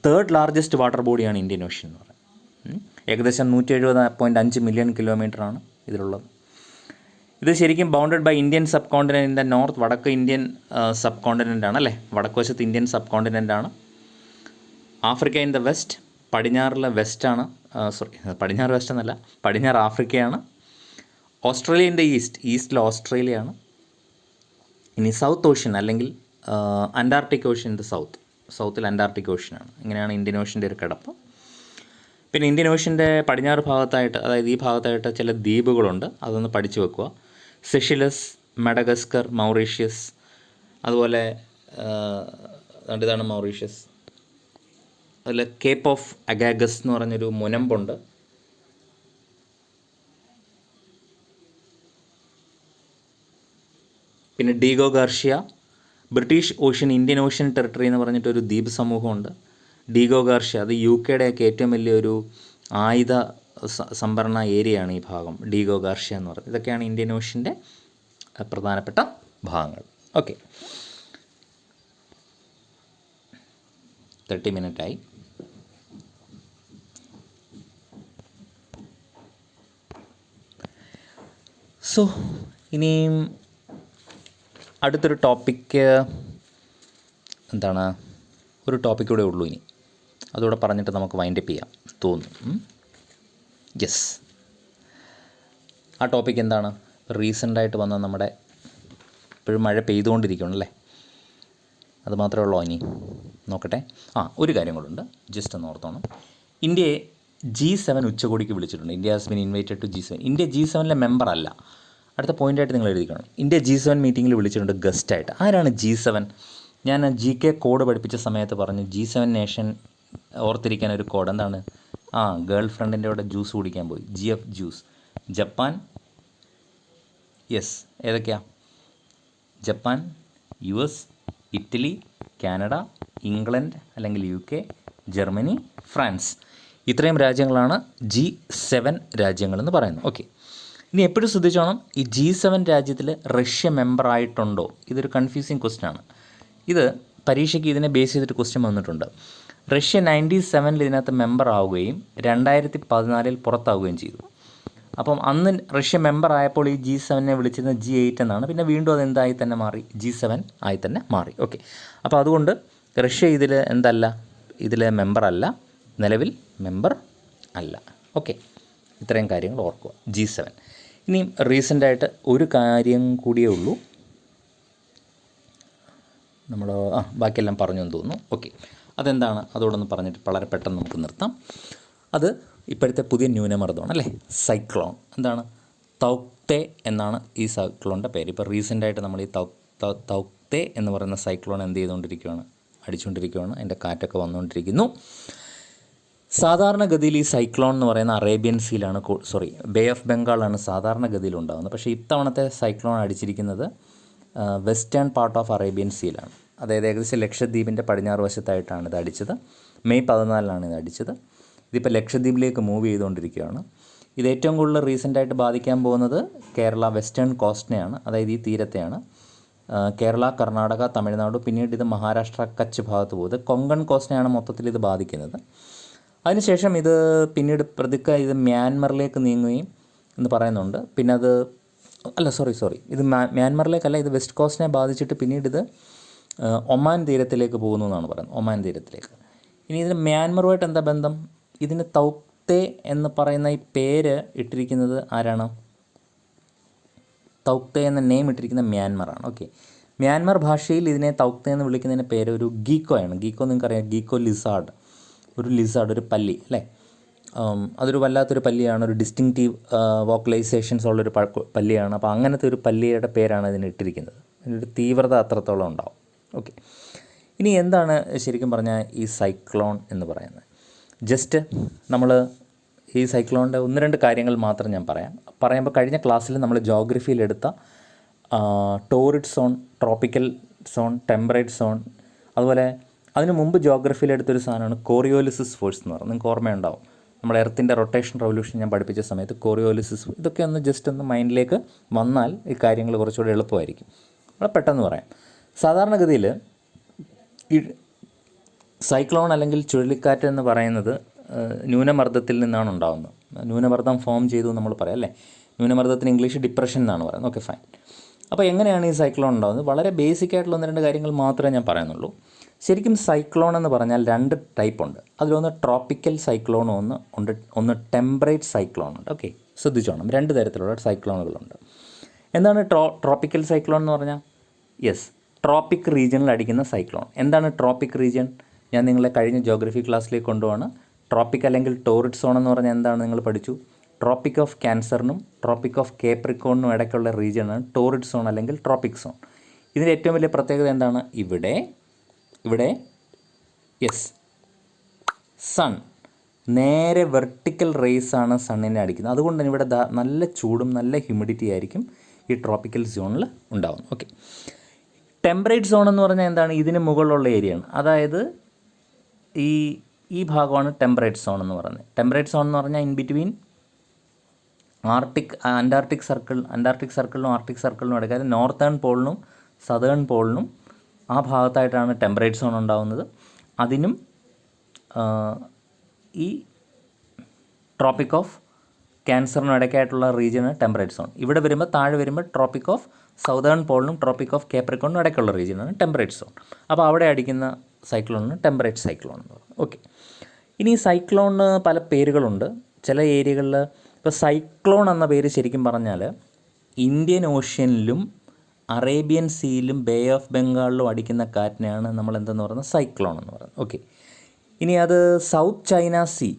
3rd ലാർജസ്റ്റ് വാട്ടർ ബോഡിയാണ് ഇന്ത്യൻ ഓഷ്യൻ എന്ന് പറയുന്നത്. ഏകദേശം 170.5 മില്യൺ കിലോമീറ്ററാണ് ഇതിലുള്ളത്. ഇത് ശരിക്കും ബൗണ്ടഡ് ബൈ ഇന്ത്യൻ സബ് കോണ്ടിനെൻറ്റിൻ്റെ നോർത്ത്, വടക്ക് ഇന്ത്യൻ സബ് കോണ്ടിനെൻ്റാണ് അല്ലേ. വടക്ക് വശത്ത് ഇന്ത്യൻ സബ് കോണ്ടിനെൻ്റാണ്. ആഫ്രിക്ക ഇൻ ദ വെസ്റ്റ്, പടിഞ്ഞാറിലെ വെസ്റ്റാണ്. പടിഞ്ഞാറ് വെസ്റ്റ് എന്നല്ല, പടിഞ്ഞാറ് ആഫ്രിക്കയാണ്. ഓസ്ട്രേലിയൻ്റെ ഈസ്റ്റിൽ ഓസ്ട്രേലിയയാണ്. ഇനി സൗത്ത് ഓഷ്യൻ അല്ലെങ്കിൽ അന്റാർട്ടിക് ഓഷ്യൻ്റെ സൗത്തിൽ അന്റാർട്ടിക് ഓഷ്യനാണ്. ഇങ്ങനെയാണ് ഇന്ത്യൻ ഓഷ്യൻ്റെ ഒരു കിടപ്പ്. പിന്നെ ഇന്ത്യൻ ഓഷ്യൻ്റെ പടിഞ്ഞാറ് ഭാഗത്തായിട്ട്, അതായത് ഈ ഭാഗത്തായിട്ട് ചില ദ്വീപുകളുണ്ട്, അതൊന്ന് പഠിച്ചു വെക്കുക. സെഷിലസ്, മഡഗസ്കർ, മൗറീഷ്യസ്, അതുപോലെ ഇതാണ് മൗറീഷ്യസ്. അതിൽ കേപ്പ് ഓഫ് അഗാഗസ് എന്ന് പറഞ്ഞൊരു മുനമ്പുണ്ട്. പിന്നെ Diego Garcia, British ocean, Indian ocean territory എന്ന് പറഞ്ഞിട്ടൊരു ദ്വീപ് സമൂഹമുണ്ട്. ഡീഗോ ഗാർഷ്യ അത് UK ഏറ്റവും വലിയൊരു ആയുധ സംഭരണ ഏരിയയാണ് ഈ ഭാഗം, ഡീഗോ ഗാർഷ്യ എന്ന് പറയുന്നത്. ഇതൊക്കെയാണ് ഇന്ത്യൻ ഓഷ്യൻ്റെ പ്രധാനപ്പെട്ട ഭാഗങ്ങൾ. ഓക്കെ, 30 മിനിറ്റായി. സോ ഇനിയും അടുത്തൊരു ടോപ്പിക്ക് എന്താണ്, ഒരു ടോപ്പിക് കൂടെ ഉള്ളൂ ഇനി, അതുകൂടെ പറഞ്ഞിട്ട് നമുക്ക് വൈൻഡപ്പ് ചെയ്യാം തോന്നുന്നു. യെസ്, ആ ടോപ്പിക് എന്താണ്? റീസെൻ്റായിട്ട് വന്ന നമ്മുടെ, ഇപ്പോഴും മഴ പെയ്തുകൊണ്ടിരിക്കുകയാണല്ലേ, അത് മാത്രമേ ഉള്ളൂ. ഇനി നോക്കട്ടെ. ഒരു കാര്യം കൂടെ ഉണ്ട്, ജസ്റ്റ് ഒന്ന് ഓർത്തോണം. ഇന്ത്യയെ G7 ഉച്ചകോടിക്ക് വിളിച്ചിട്ടുണ്ട്. India has been invited to G7. India G7 member അല്ല. അടുത്ത പോയിൻ്റായിട്ട് നിങ്ങൾ എഴുതിക്കണം. ഇന്ത്യ G7 മീറ്റിങ്ങിൽ വിളിച്ചിട്ടുണ്ട് ഗസ്റ്റായിട്ട്. ആരാണ് G7? ഞാൻ GK കോഡ് പഠിപ്പിച്ച സമയത്ത് പറഞ്ഞു G7 നേഷൻ ഓർത്തിരിക്കാൻ ഒരു കോഡ് എന്താണ്? ഗേൾ ഫ്രണ്ടിൻ്റെ കൂടെ ജ്യൂസ് കുടിക്കാൻ പോയി, GF ജ്യൂസ്. ജപ്പാൻ, യെസ്, ഏതൊക്കെയാ? Japan, US, Italy, Canada, England അല്ലെങ്കിൽ UK, ജർമ്മനി, ഫ്രാൻസ്. ഇത്രയും രാജ്യങ്ങളാണ് G7 രാജ്യങ്ങളെന്ന് പറയുന്നത്. ഓക്കെ, ഇനി എപ്പോഴും ശ്രദ്ധിച്ചോണം, ഈ G7 രാജ്യത്തിൽ റഷ്യ മെമ്പർ ആയിട്ടുണ്ടോ? ഇതൊരു കൺഫ്യൂസിങ് ക്വസ്റ്റ്യൻ ആണ്. ഇത് പരീക്ഷയ്ക്ക് ഇതിനെ ബേസ് ചെയ്തിട്ട് ക്വസ്റ്റ്യൻ വന്നിട്ടുണ്ട്. റഷ്യ 97 ഇതിനകത്ത് മെമ്പർ ആവുകയും 2014 പുറത്താവുകയും ചെയ്തു. അപ്പം അന്ന് റഷ്യ മെമ്പർ ആയപ്പോൾ ഈ G7 വിളിച്ചിരുന്നത് G8 എന്നാണ്. പിന്നെ വീണ്ടും അത് എന്തായി തന്നെ മാറി, G7 ആയി തന്നെ മാറി. ഓക്കെ, അപ്പോൾ അതുകൊണ്ട് റഷ്യ ഇതിൽ മെമ്പർ അല്ല, നിലവിൽ മെമ്പർ അല്ല. ഓക്കെ, ഇത്രയും കാര്യങ്ങൾ ഓർക്കുക. G7. ഇനി റീസെൻ്റായിട്ട് ഒരു കാര്യം കൂടിയേ ഉള്ളൂ, നമ്മൾ ബാക്കിയെല്ലാം പറഞ്ഞു എന്ന് തോന്നുന്നു. ഓക്കെ, അതെന്താണ്? അതോടൊന്ന് പറഞ്ഞിട്ട് വളരെ പെട്ടെന്ന് നമുക്ക് നിർത്താം. അത് ഇപ്പോഴത്തെ പുതിയ ന്യൂനമർദ്ദമാണ് അല്ലേ, സൈക്ലോൺ. എന്താണ്? തൗക്തെ എന്നാണ് ഈ സൈക്ലോണിൻ്റെ പേര്. ഇപ്പോൾ റീസെൻ്റായിട്ട് നമ്മൾ ഈ തൗക്തെ എന്ന് പറയുന്ന സൈക്ലോൺ എന്ത് അടിച്ചുകൊണ്ടിരിക്കുകയാണ്. അതിൻ്റെ കാറ്റൊക്കെ വന്നുകൊണ്ടിരിക്കുന്നു. സാധാരണഗതിയിൽ ഈ സൈക്ലോൺ എന്ന് പറയുന്ന അറേബ്യൻ സീലാണ്, ബേ ഓഫ് ബംഗാളാണ് സാധാരണഗതിയിൽ ഉണ്ടാകുന്നത്. പക്ഷേ ഇത്തവണത്തെ സൈക്ലോൺ അടിച്ചിരിക്കുന്നത് വെസ്റ്റേൺ പാർട്ട് ഓഫ് അറേബ്യൻ സീലാണ്. അതായത് ഏകദേശം ലക്ഷദ്വീപിൻ്റെ പടിഞ്ഞാറ് വശത്തായിട്ടാണ് ഇത് അടിച്ചത്. മെയ് 14 ഇത് അടിച്ചത്. ഇതിപ്പോൾ ലക്ഷദ്വീപിലേക്ക് മൂവ് ചെയ്തുകൊണ്ടിരിക്കുകയാണ്. ഇത് ഏറ്റവും കൂടുതൽ റീസെൻ്റായിട്ട് ബാധിക്കാൻ പോകുന്നത് കേരള വെസ്റ്റേൺ കോസ്റ്റിനെയാണ്, അതായത് ഈ തീരത്തെയാണ്. കേരള, കർണാടക, തമിഴ്നാട്, പിന്നീട് ഇത് മഹാരാഷ്ട്ര, കച്ച് ഭാഗത്ത് പോകുന്നത്. കൊങ്കൺ കോസ്റ്റിനെയാണ് മൊത്തത്തിൽ ഇത് ബാധിക്കുന്നത്. അതിനുശേഷം ഇത് പിന്നീട് ഇത് മ്യാൻമറിലേക്ക് നീങ്ങുകയും എന്ന് പറയുന്നുണ്ട്. പിന്നെ അത് ഇത് മ്യാൻമറിലേക്കല്ല, ഇത് വെസ്റ്റ് കോസ്റ്റിനെ ബാധിച്ചിട്ട് പിന്നീട് ഇത് ഒമാൻ തീരത്തിലേക്ക് പോകുന്നു എന്നാണ് പറയുന്നത്, ഒമാൻ തീരത്തിലേക്ക്. ഇനി ഇതിന് മ്യാൻമറുമായിട്ട് എന്താ ബന്ധം? ഇതിന് തൗക്തെ എന്ന് പറയുന്ന ഈ പേര് ഇട്ടിരിക്കുന്നത് ആരാണ്? തൗക്തെ എന്ന നെയിം ഇട്ടിരിക്കുന്ന മ്യാൻമറാണ്. ഓക്കെ, മ്യാൻമർ ഭാഷയിൽ ഇതിനെ തൗക്തെ എന്ന് വിളിക്കുന്നതിൻ്റെ പേര് ഒരു ഗീക്കോയാണ്. ഗീക്കോ നിങ്ങൾക്കറിയാം, ഗീക്കോ ലിസാർഡ്, ഒരു പല്ലി അല്ലേ. അതൊരു വല്ലാത്തൊരു പല്ലിയാണ്, ഒരു ഡിസ്റ്റിങ്റ്റീവ് വോക്കലൈസേഷൻസ് ഉള്ളൊരു പല്ലിയാണ്. അപ്പോൾ അങ്ങനത്തെ ഒരു പല്ലിയുടെ പേരാണ് ഇതിന് ഇട്ടിരിക്കുന്നത്. അതിനൊരു തീവ്രത അത്രത്തോളം ഉണ്ടാവും. ഓക്കെ, ഇനി എന്താണ് ശരിക്കും പറഞ്ഞാൽ ഈ സൈക്ലോൺ എന്ന് പറയുന്നത്? ജസ്റ്റ് നമ്മൾ ഈ സൈക്ലോണിൻ്റെ 1-2 കാര്യങ്ങൾ മാത്രം ഞാൻ പറയുമ്പോൾ കഴിഞ്ഞ ക്ലാസ്സിൽ നമ്മൾ ജോഗ്രഫിയിലെടുത്ത torrid zone, tropical zone, temperate zone, അതുപോലെ അതിന് മുമ്പ് ജോഗ്രഫിയിലെടുത്തൊരു സാധനമാണ് കോറിയോലിസിസ് ഫോഴ്സ് എന്ന് പറയുന്നത്. നിങ്ങൾക്ക് ഓർമ്മയുണ്ടാവും, നമ്മുടെ എർത്തിൻ്റെ റൊട്ടേഷൻ റവല്യൂഷൻ ഞാൻ പഠിപ്പിച്ച സമയത്ത് കോറിയോലിസിസ്, ഇതൊക്കെ ഒന്ന് ജസ്റ്റ് ഒന്ന് മൈൻഡിലേക്ക് വന്നാൽ ഈ കാര്യങ്ങൾ കുറച്ചുകൂടി എളുപ്പമായിരിക്കും. വളരെ പെട്ടെന്ന് പറയാം. സാധാരണഗതിയിൽ ഈ സൈക്ലോൺ അല്ലെങ്കിൽ ചുഴലിക്കാറ്റ് എന്ന് പറയുന്നത് ന്യൂനമർദ്ദത്തിൽ നിന്നാണ് ഉണ്ടാകുന്നത്. ന്യൂനമർദ്ദം ഫോം ചെയ്തു നമ്മൾ പറയാം അല്ലേ. ന്യൂനമർദ്ദത്തിന് ഇംഗ്ലീഷ് ഡിപ്രഷൻ എന്നാണ് പറയുന്നത്. Okay, fine. അപ്പോൾ എങ്ങനെയാണ് ഈ സൈക്ലോൺ ഉണ്ടാകുന്നത്? വളരെ ബേസിക് ആയിട്ടുള്ള 1-2 കാര്യങ്ങൾ മാത്രമേ ഞാൻ പറയുന്നുള്ളൂ. ശരിക്കും സൈക്ലോൺ എന്ന് പറഞ്ഞാൽ 2 ടൈപ്പ് ഉണ്ട്. അതിലൊന്ന് ട്രോപ്പിക്കൽ സൈക്ലോണും ഒന്ന് ടെമ്പറേറ്റ് സൈക്ലോൺ ഉണ്ട്. ഓക്കെ, ശ്രദ്ധിച്ചോണം. 2 തരത്തിലുള്ള സൈക്ലോണുകളുണ്ട്. എന്താണ് ട്രോപ്പിക്കൽ സൈക്ലോൺ എന്ന് പറഞ്ഞാൽ? യെസ്, ട്രോപ്പിക് റീജിയനിൽ അടിക്കുന്ന സൈക്ലോൺ. എന്താണ് ട്രോപ്പിക് റീജിയൻ? ഞാൻ നിങ്ങളെ കഴിഞ്ഞ ജോഗ്രഫി ക്ലാസ്സിലേക്ക് കൊണ്ടുപോവാണ്. ട്രോപ്പിക് അല്ലെങ്കിൽ ടോറിഡ് സോൺ എന്ന് പറഞ്ഞാൽ എന്താണ് നിങ്ങൾ പഠിച്ചു. ട്രോപ്പിക് ഓഫ് ക്യാൻസറിനും ട്രോപ്പിക് ഓഫ് കേപ്രിക്കോണിനും ഇടയ്ക്കുള്ള റീജിയനാണ് ടോറിഡ് സോൺ അല്ലെങ്കിൽ ട്രോപ്പിക് സോൺ. ഇതിൻ്റെ ഏറ്റവും വലിയ പ്രത്യേകത എന്താണ്? ഇവിടെ യെസ്, സൺ നേരെ വെർട്ടിക്കൽ റേസാണ് സണ്ണിനെ അടിക്കുന്നത്. അതുകൊണ്ട് തന്നെ ഇവിടെ നല്ല ചൂടും നല്ല ഹ്യൂമിഡിറ്റി ആയിരിക്കും ഈ ട്രോപ്പിക്കൽ സോണിൽ ഉണ്ടാകുന്നത്. ഓക്കെ, ടെമ്പറേറ്റ് സോൺ എന്ന് പറഞ്ഞാൽ എന്താണ്? ഇതിന് മുകളിലുള്ള ഏരിയയാണ്. അതായത് ഈ ഭാഗമാണ് ടെമ്പറേറ്റ് സോൺ എന്ന് പറയുന്നത്. ടെമ്പറേറ്റ് സോൺ എന്ന് പറഞ്ഞാൽ ഇൻ ബിറ്റ്വീൻ അന്റാർട്ടിക് സർക്കിളിനും ആർട്ടിക് സർക്കിളിനും ഇടയ്ക്ക്, അതായത് നോർത്തേൺ പോളിനും സതേൺ പോളിനും ആ ഭാഗത്തായിട്ടാണ് ടെമ്പറേറ്റ് സോൺ ഉണ്ടാകുന്നത്. അതിനും ഈ ട്രോപ്പിക് ഓഫ് ക്യാൻസറിനും ഇടയ്ക്കായിട്ടുള്ള റീജിയനാണ് ടെമ്പറേറ്റ് സോൺ. ഇവിടെ വരുമ്പോൾ താഴെ വരുമ്പോൾ ട്രോപ്പിക് ഓഫ് സൗതേൺ പോളിനും ട്രോപ്പിക് ഓഫ് കേപ്രിക്കോണിനും ഇടയ്ക്കുള്ള റീജിയനാണ് ടെമ്പറേറ്റ് സോൺ. അപ്പോൾ അവിടെ അടിക്കുന്ന സൈക്ലോണിന് ടെമ്പറേറ്റ് സൈക്ലോൺ എന്ന് പറയും. ഓക്കെ, ഇനി സൈക്ലോണിന് പല പേരുകളുണ്ട്. ചില ഏരിയകളിൽ ഇപ്പോൾ സൈക്ലോൺ എന്ന പേര് ശരിക്കും പറഞ്ഞാൽ ഇന്ത്യൻ ഓഷ്യനിലും അറേബ്യൻ സീയിലും ബേ ഓഫ് ബംഗാളിലും അടിക്കുന്ന കാറ്റിനെയാണ് നമ്മൾ എന്തെന്ന് പറയുന്നത്? സൈക്ലോൺ എന്ന് പറയുന്നത്. ഓക്കെ, ഇനി അത് സൗത്ത് ചൈന സീ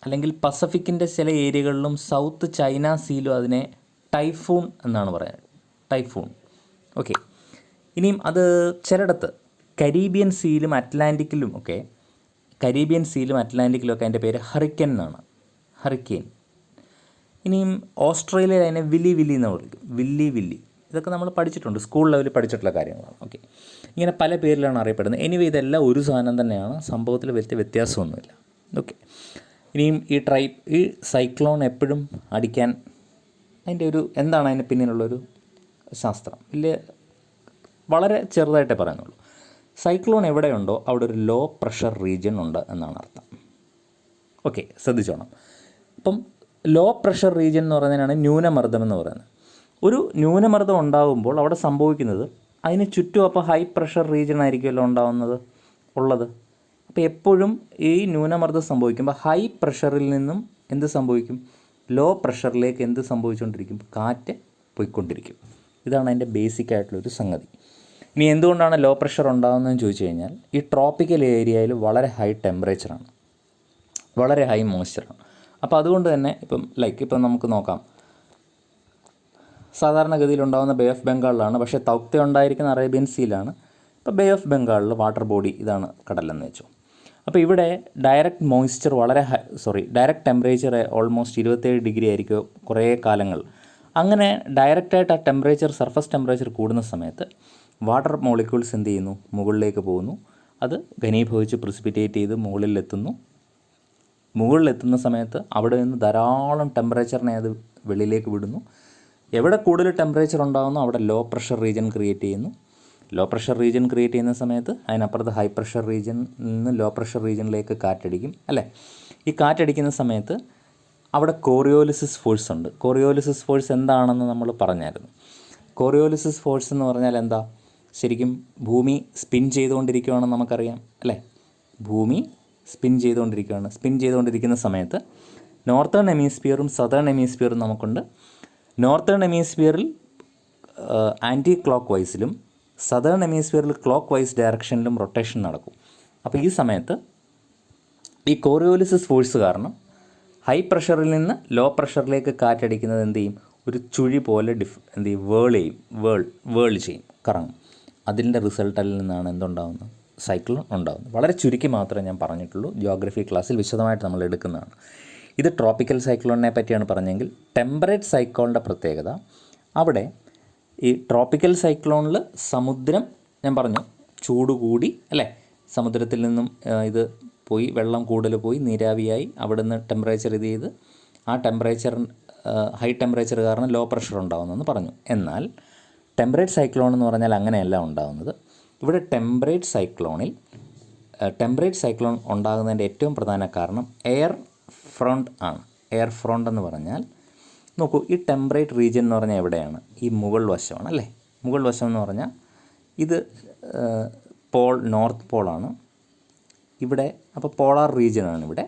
അല്ലെങ്കിൽ പസഫിക്കിൻ്റെ ചില ഏരിയകളിലും സൗത്ത് ചൈന സീയിലും അതിനെ ടൈഫൂൺ എന്നാണ് പറയുന്നത്. ടൈഫൂൺ. ഓക്കെ, ഇനിയും അത് ചിലയിടത്ത് കരീബിയൻ സീയിലും അറ്റ്ലാന്റിക്കിലും ഒക്കെ അതിൻ്റെ പേര് ഹറിക്കൻ എന്നാണ്. ഹറിക്കെയിൻ. ഇനിയും ഓസ്ട്രേലിയയിൽ അതിനെ വില്ലി എന്ന് വിളിക്കും. വില്ലി. ഇതൊക്കെ നമ്മൾ പഠിച്ചിട്ടുണ്ട്, സ്കൂൾ ലെവലിൽ പഠിച്ചിട്ടുള്ള കാര്യങ്ങളാണ്. ഓക്കെ, ഇങ്ങനെ പല പേരിലാണ് അറിയപ്പെടുന്നത്. എനിവേ ഇതെല്ലാം ഒരു സാധനം തന്നെയാണ്, സംഭവത്തിൽ വലിയ വ്യത്യാസമൊന്നുമില്ല. ഓക്കെ, ഇനിയും ഈ സൈക്ലോൺ എപ്പോഴും അടിക്കാൻ അതിൻ്റെ എന്താണ് അതിന് പിന്നിലുള്ളൊരു ശാസ്ത്രം വളരെ ചെറുതായിട്ടേ പറയുന്നുള്ളൂ. സൈക്ലോൺ എവിടെയുണ്ടോ അവിടെ ഒരു ലോ പ്രഷർ റീജിയൻ ഉണ്ട് എന്നാണ് അർത്ഥം. ഓക്കെ, ശ്രദ്ധിച്ചോണം. അപ്പം ലോ പ്രഷർ റീജിയൻ എന്ന് പറയുന്നതിനാണ് ന്യൂനമർദ്ദം എന്ന് പറയുന്നത്. ഒരു ന്യൂനമർദ്ദം ഉണ്ടാകുമ്പോൾ അവിടെ സംഭവിക്കുന്നത് അതിന് ചുറ്റും അപ്പോൾ ഹൈ പ്രഷർ റീജിയൻ ആയിരിക്കുമല്ലോ ഉള്ളത്. അപ്പോൾ എപ്പോഴും ഈ ന്യൂനമർദ്ദം സംഭവിക്കുമ്പോൾ ഹൈ പ്രഷറിൽ നിന്നും എന്ത് സംഭവിക്കും? ലോ പ്രഷറിലേക്ക് എന്ത് സംഭവിച്ചുകൊണ്ടിരിക്കും? കാറ്റ് പോയിക്കൊണ്ടിരിക്കും. ഇതാണ് അതിൻ്റെ ബേസിക് ആയിട്ടുള്ളൊരു സംഗതി. ഇനി എന്തുകൊണ്ടാണ് ലോ പ്രഷർ ഉണ്ടാകുന്നതെന്ന് ചോദിച്ചു കഴിഞ്ഞാൽ ഈ ട്രോപ്പിക്കൽ ഏരിയയിൽ വളരെ ഹൈ ടെമ്പറേച്ചറാണ്, വളരെ ഹൈ മോയ്സ്ചറാണ്. അപ്പോൾ അതുകൊണ്ട് തന്നെ ഇപ്പം നമുക്ക് നോക്കാം, സാധാരണഗതിയിലുണ്ടാകുന്ന ബേ ഓഫ് ബംഗാളിലാണ്, പക്ഷേ തൗക്ത ഉണ്ടായിരിക്കുന്ന അറേബ്യൻ സീയിലാണ്. ഇപ്പോൾ ബേ ഓഫ് ബംഗാളിൽ വാട്ടർ ബോഡി ഇതാണ് കടലെന്ന് വെച്ചു. അപ്പോൾ ഇവിടെ ഡയറക്റ്റ് ടെമ്പറേച്ചർ ഓൾമോസ്റ്റ് 27 ഡിഗ്രി ആയിരിക്കും കുറേ കാലങ്ങൾ. അങ്ങനെ ഡയറക്റ്റായിട്ട് ആ സർഫസ് ടെമ്പറേച്ചർ കൂടുന്ന സമയത്ത് വാട്ടർ മോളിക്യൂൾസ് എന്ത് ചെയ്യുന്നു? മുകളിലേക്ക് പോകുന്നു. അത് ഘനീഭവിച്ച് പ്രിസിപ്പിറ്റേറ്റ് ചെയ്ത് മുകളിലെത്തുന്ന സമയത്ത് അവിടെ നിന്ന് ധാരാളം ടെമ്പറേച്ചറിനെ അത് വെളിയിലേക്ക് വിടുന്നു. എവിടെ കൂടുതൽ ടെമ്പറേച്ചർ ഉണ്ടാകുന്നു അവിടെ ലോ പ്രഷർ റീജിയൻ ക്രിയേറ്റ് ചെയ്യുന്നു. ലോ പ്രഷർ റീജിയൻ ക്രിയേറ്റ് ചെയ്യുന്ന സമയത്ത് അതിനപ്പുറത്ത് ഹൈ പ്രഷർ റീജിയനിൽ നിന്ന് ലോ പ്രഷർ റീജിയനിലേക്ക് കാറ്റടിക്കും അല്ലേ. ഈ കാറ്റടിക്കുന്ന സമയത്ത് അവിടെ കോറിയോലിസിസ് ഫോഴ്സ് ഉണ്ട്. കോറിയോലിസിസ് ഫോഴ്സ് എന്താണെന്ന് നമ്മൾ പറഞ്ഞായിരുന്നു. കോറിയോലിസിസ് ഫോഴ്സ് എന്ന് പറഞ്ഞാൽ എന്താ? ശരിക്കും ഭൂമി സ്പിൻ ചെയ്തുകൊണ്ടിരിക്കുകയാണെന്ന് നമുക്കറിയാം അല്ലേ. ഭൂമി സ്പിൻ ചെയ്തുകൊണ്ടിരിക്കുന്ന സമയത്ത് നോർത്തേൺ ഹെമിസ്ഫിയറും സതേൺ ഹെമിസ്ഫിയറും നമുക്കുണ്ട്. നോർത്തേൺ ഹെമിസ്ഫിയറിൽ ആൻറ്റി ക്ലോക്ക് വൈസിലും സതേൺ ഹെമിസ്ഫിയറിൽ ക്ലോക്ക് വൈസ് ഡയറക്ഷനിലും റൊട്ടേഷൻ നടക്കും. അപ്പോൾ ഈ സമയത്ത് ഈ കോറിയോലിസിസ് ഫോഴ്സ് കാരണം ഹൈ പ്രഷറിൽ നിന്ന് ലോ പ്രഷറിലേക്ക് കാറ്റടിക്കുന്നത് എന്ത് ചെയ്യും? ഒരു ചുഴി പോലെ വേൾ ചെയ്യും, കറങ്ങും. അതിൻ്റെ റിസൾട്ടിൽ നിന്നാണ് എന്തുണ്ടാകുന്നത്? സൈക്ലോൺ ഉണ്ടാകുന്നത്. വളരെ ചുരുക്കി മാത്രമേ ഞാൻ പറഞ്ഞിട്ടുള്ളൂ, ജിയോഗ്രഫി ക്ലാസ്സിൽ വിശദമായിട്ട് നമ്മൾ എടുക്കുന്നതാണ്. ഇത് ട്രോപ്പിക്കൽ സൈക്ലോണിനെ പറ്റിയാണ് പറഞ്ഞെങ്കിൽ ടെമ്പറേറ്റ് സൈക്ലോണിൻ്റെ പ്രത്യേകത അവിടെ ഈ ട്രോപ്പിക്കൽ സൈക്ലോണിൽ സമുദ്രം ഞാൻ പറഞ്ഞു ചൂട് കൂടി അല്ലേ, സമുദ്രത്തിൽ നിന്നും ഇത് പോയി വെള്ളം കൂടുതൽ പോയി നീരാവിയായി അവിടുന്ന് ടെമ്പറേച്ചർ ചെയ്ത് ആ ഹൈ ടെമ്പറേച്ചർ കാരണം ലോ പ്രഷർ ഉണ്ടാകുമെന്ന് പറഞ്ഞു. എന്നാൽ ടെമ്പറേറ്റ് സൈക്ലോൺ എന്ന് പറഞ്ഞാൽ അങ്ങനെയല്ല ഉണ്ടാകുന്നത്. ഇവിടെ ടെമ്പറേറ്റ് സൈക്ലോൺ ഉണ്ടാകുന്നതിൻ്റെ ഏറ്റവും പ്രധാന കാരണം എയർ ഫ്രണ്ട് ആണ്. എയർ ഫ്രണ്ട് എന്ന് പറഞ്ഞാൽ നോക്കൂ, ഈ ടെമ്പറേറ്റ് റീജിയൻ എന്ന് പറഞ്ഞാൽ എവിടെയാണ്? ഈ മുകൾ വശമാണ് അല്ലേ. മുകൾ വശം എന്ന് പറഞ്ഞാൽ ഇത് നോർത്ത് പോളാണ് ഇവിടെ. അപ്പോൾ പോളാർ റീജിയനാണ് ഇവിടെ.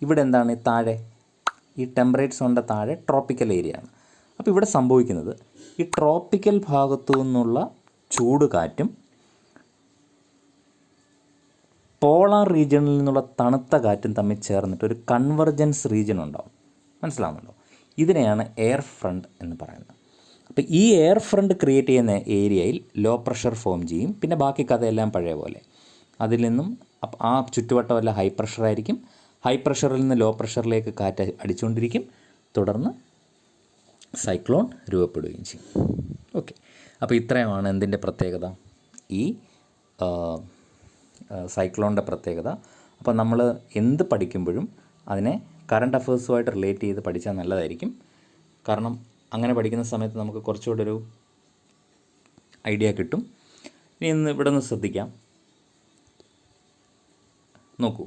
ഇവിടെ എന്താണ്? താഴെ ഈ ടെമ്പറേറ്റ് സോണിൻ്റെ താഴെ ട്രോപ്പിക്കൽ ഏരിയ ആണ്. അപ്പോൾ ഇവിടെ സംഭവിക്കുന്നത് ഈ ട്രോപ്പിക്കൽ ഭാഗത്തു നിന്നുള്ള ചൂട് കാറ്റും പോളാർ റീജിയണിൽ നിന്നുള്ള തണുത്ത കാറ്റും തമ്മിൽ ചേർന്നിട്ട് ഒരു കൺവെർജൻസ് റീജിയൻ ഉണ്ടാവും. മനസ്സിലാവുന്നുണ്ടോ? ഇതിനെയാണ് എയർ ഫ്രണ്ട് എന്ന് പറയുന്നത്. അപ്പോൾ ഈ എയർ ഫ്രണ്ട് ക്രിയേറ്റ് ചെയ്യുന്ന ഏരിയയിൽ ലോ പ്രഷർ ഫോം ചെയ്യും. പിന്നെ ബാക്കി കഥയെല്ലാം പഴയ പോലെ. അതിൽ നിന്നും ആ ചുറ്റുവട്ടമെല്ലാം ഹൈ പ്രഷറായിരിക്കും. ഹൈ പ്രഷറിൽ നിന്ന് ലോ പ്രഷറിലേക്ക് കാറ്റ് അടിച്ചുകൊണ്ടിരിക്കും. തുടർന്ന് സൈക്ലോൺ രൂപപ്പെടുകയും ചെയ്യും. ഓക്കെ, അപ്പോൾ ഇത്രയുമാണ് എന്തിൻ്റെ പ്രത്യേകത, ഈ സൈക്ലോണിൻ്റെ പ്രത്യേകത. അപ്പോൾ നമ്മൾ എന്ത് പഠിക്കുമ്പോഴും അതിനെ കറണ്ട് അഫേഴ്സുമായിട്ട് റിലേറ്റ് ചെയ്ത് പഠിച്ചാൽ നല്ലതായിരിക്കും. കാരണം അങ്ങനെ പഠിക്കുന്ന സമയത്ത് നമുക്ക് കുറച്ചുകൂടെ ഒരു ഐഡിയ കിട്ടും. ഇനി ഇവിടെ നിന്ന് ശ്രദ്ധിക്കാം. നോക്കൂ,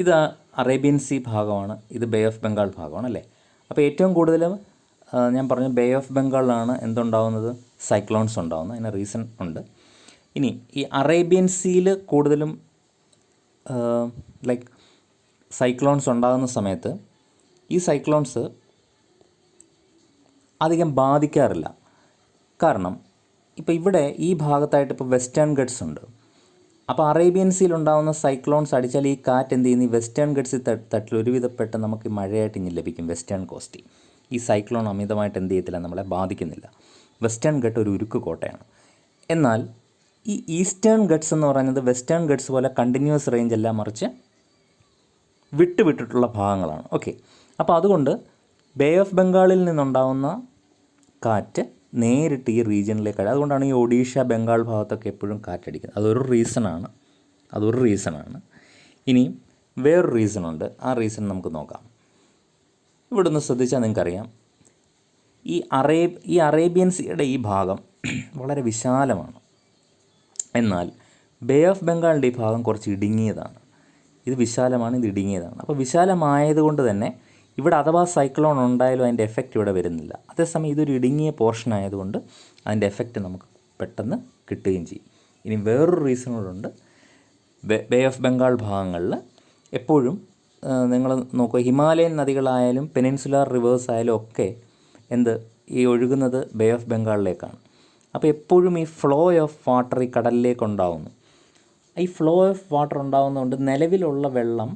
ഇത് അറേബ്യൻ സീ ഭാഗമാണ്, ഇത് ബേ ഓഫ് ബംഗാൾ ഭാഗമാണ് അല്ലേ. അപ്പോൾ ഏറ്റവും കൂടുതൽ ഞാൻ പറഞ്ഞു ബേ ഓഫ് ബംഗാളിലാണ് എന്തുണ്ടാവുന്നത്, സൈക്ലോൺസ് ഉണ്ടാവുന്നത്. അതിന് റീസൺ ഉണ്ട്. ഇനി ഈ അറേബ്യൻ സീയിൽ കൂടുതലും ലൈക്ക് സൈക്ലോൺസ് ഉണ്ടാകുന്ന സമയത്ത് ഈ സൈക്ലോൺസ് അധികം ബാധിക്കാറില്ല. കാരണം ഇപ്പോൾ ഇവിടെ ഈ ഭാഗത്തായിട്ട് ഇപ്പോൾ വെസ്റ്റേൺ ഗട്ട്സ് ഉണ്ട്. അപ്പോൾ അറേബ്യൻ സീയിൽ ഉണ്ടാകുന്ന സൈക്ലോൺസ് അടിച്ചാൽ ഈ കാറ്റ് എന്ത് ചെയ്യുന്നു, ഈ വെസ്റ്റേൺ ഗട്ട്സിൽ തട്ടിൽ ഒരുവിധപ്പെട്ട് നമുക്ക് മഴയായിട്ട് ഇനി ലഭിക്കും വെസ്റ്റേൺ കോസ്റ്റ്. ഈ സൈക്ലോൺ അമിതമായിട്ട് എന്ത് ചെയ്യത്തില്ല, നമ്മളെ ബാധിക്കുന്നില്ല. വെസ്റ്റേൺ ഗട്ട് ഒരു ഉരുക്ക് കോട്ടയാണ്. എന്നാൽ ഈ ഈസ്റ്റേൺ ഗട്ട്സ് എന്ന് പറയുന്നത് വെസ്റ്റേൺ ഗട്ട്സ് പോലെ കണ്ടിന്യൂസ് റേഞ്ച് അല്ല, മറിച്ച് വിട്ടുവിട്ടിട്ടുള്ള ഭാഗങ്ങളാണ്. ഓക്കെ, അപ്പോൾ അതുകൊണ്ട് ബേ ഓഫ് ബംഗാളിൽ നിന്നുണ്ടാകുന്ന കാറ്റ് നേരിട്ട് ഈ റീജിയനിലേക്ക്, അതുകൊണ്ടാണ് ഈ ഒഡീഷ ബംഗാൾ ഭാഗത്തൊക്കെ എപ്പോഴും കാറ്റടിക്കുന്നത്. അതൊരു റീസണാണ്. ഇനി വേറൊരു റീസണുണ്ട്. ആ റീസൺ നമുക്ക് നോക്കാം. ഇവിടെ നിന്ന് ശ്രദ്ധിച്ചാൽ നിങ്ങൾക്കറിയാം, ഈ അറേബ്യൻ സീയുടെ ഈ ഭാഗം വളരെ വിശാലമാണ്. എന്നാൽ ബേ ഓഫ് ബംഗാളിൻ്റെ ഈ ഭാഗം കുറച്ച് ഇടുങ്ങിയതാണ്. ഇത് വിശാലമാണ്, ഇത് ഇടുങ്ങിയതാണ്. അപ്പോൾ വിശാലമായതുകൊണ്ട് തന്നെ ഇവിടെ അഥവാ സൈക്ലോൺ ഉണ്ടായാലും അതിൻ്റെ എഫക്റ്റ് ഇവിടെ വരുന്നില്ല. അതേസമയം ഇതൊരു ഇടുങ്ങിയ പോർഷൻ ആയതുകൊണ്ട് അതിൻ്റെ എഫക്റ്റ് നമുക്ക് പെട്ടെന്ന് കിട്ടുകയും ചെയ്യും. ഇനി വേറൊരു റീസൺ കൂടെ. ബേ ഓഫ് ബംഗാൾ ഭാഗങ്ങളിൽ എപ്പോഴും നിങ്ങൾ നോക്കുക, ഹിമാലയൻ നദികളായാലും പെനിൻസുലാർ റിവേഴ്സ് ആയാലും ഒക്കെ ഈ ഒഴുകുന്നത് ബേ ഓഫ് ബംഗാളിലേക്കാണ്. അപ്പോൾ എപ്പോഴും ഈ ഫ്ലോ ഓഫ് വാട്ടർ ഈ കടലിലേക്ക് ഉണ്ടാകുന്നു. ഈ ഫ്ലോ ഓഫ് വാട്ടർ ഉണ്ടാകുന്നതുകൊണ്ട് നിലവിലുള്ള വെള്ളം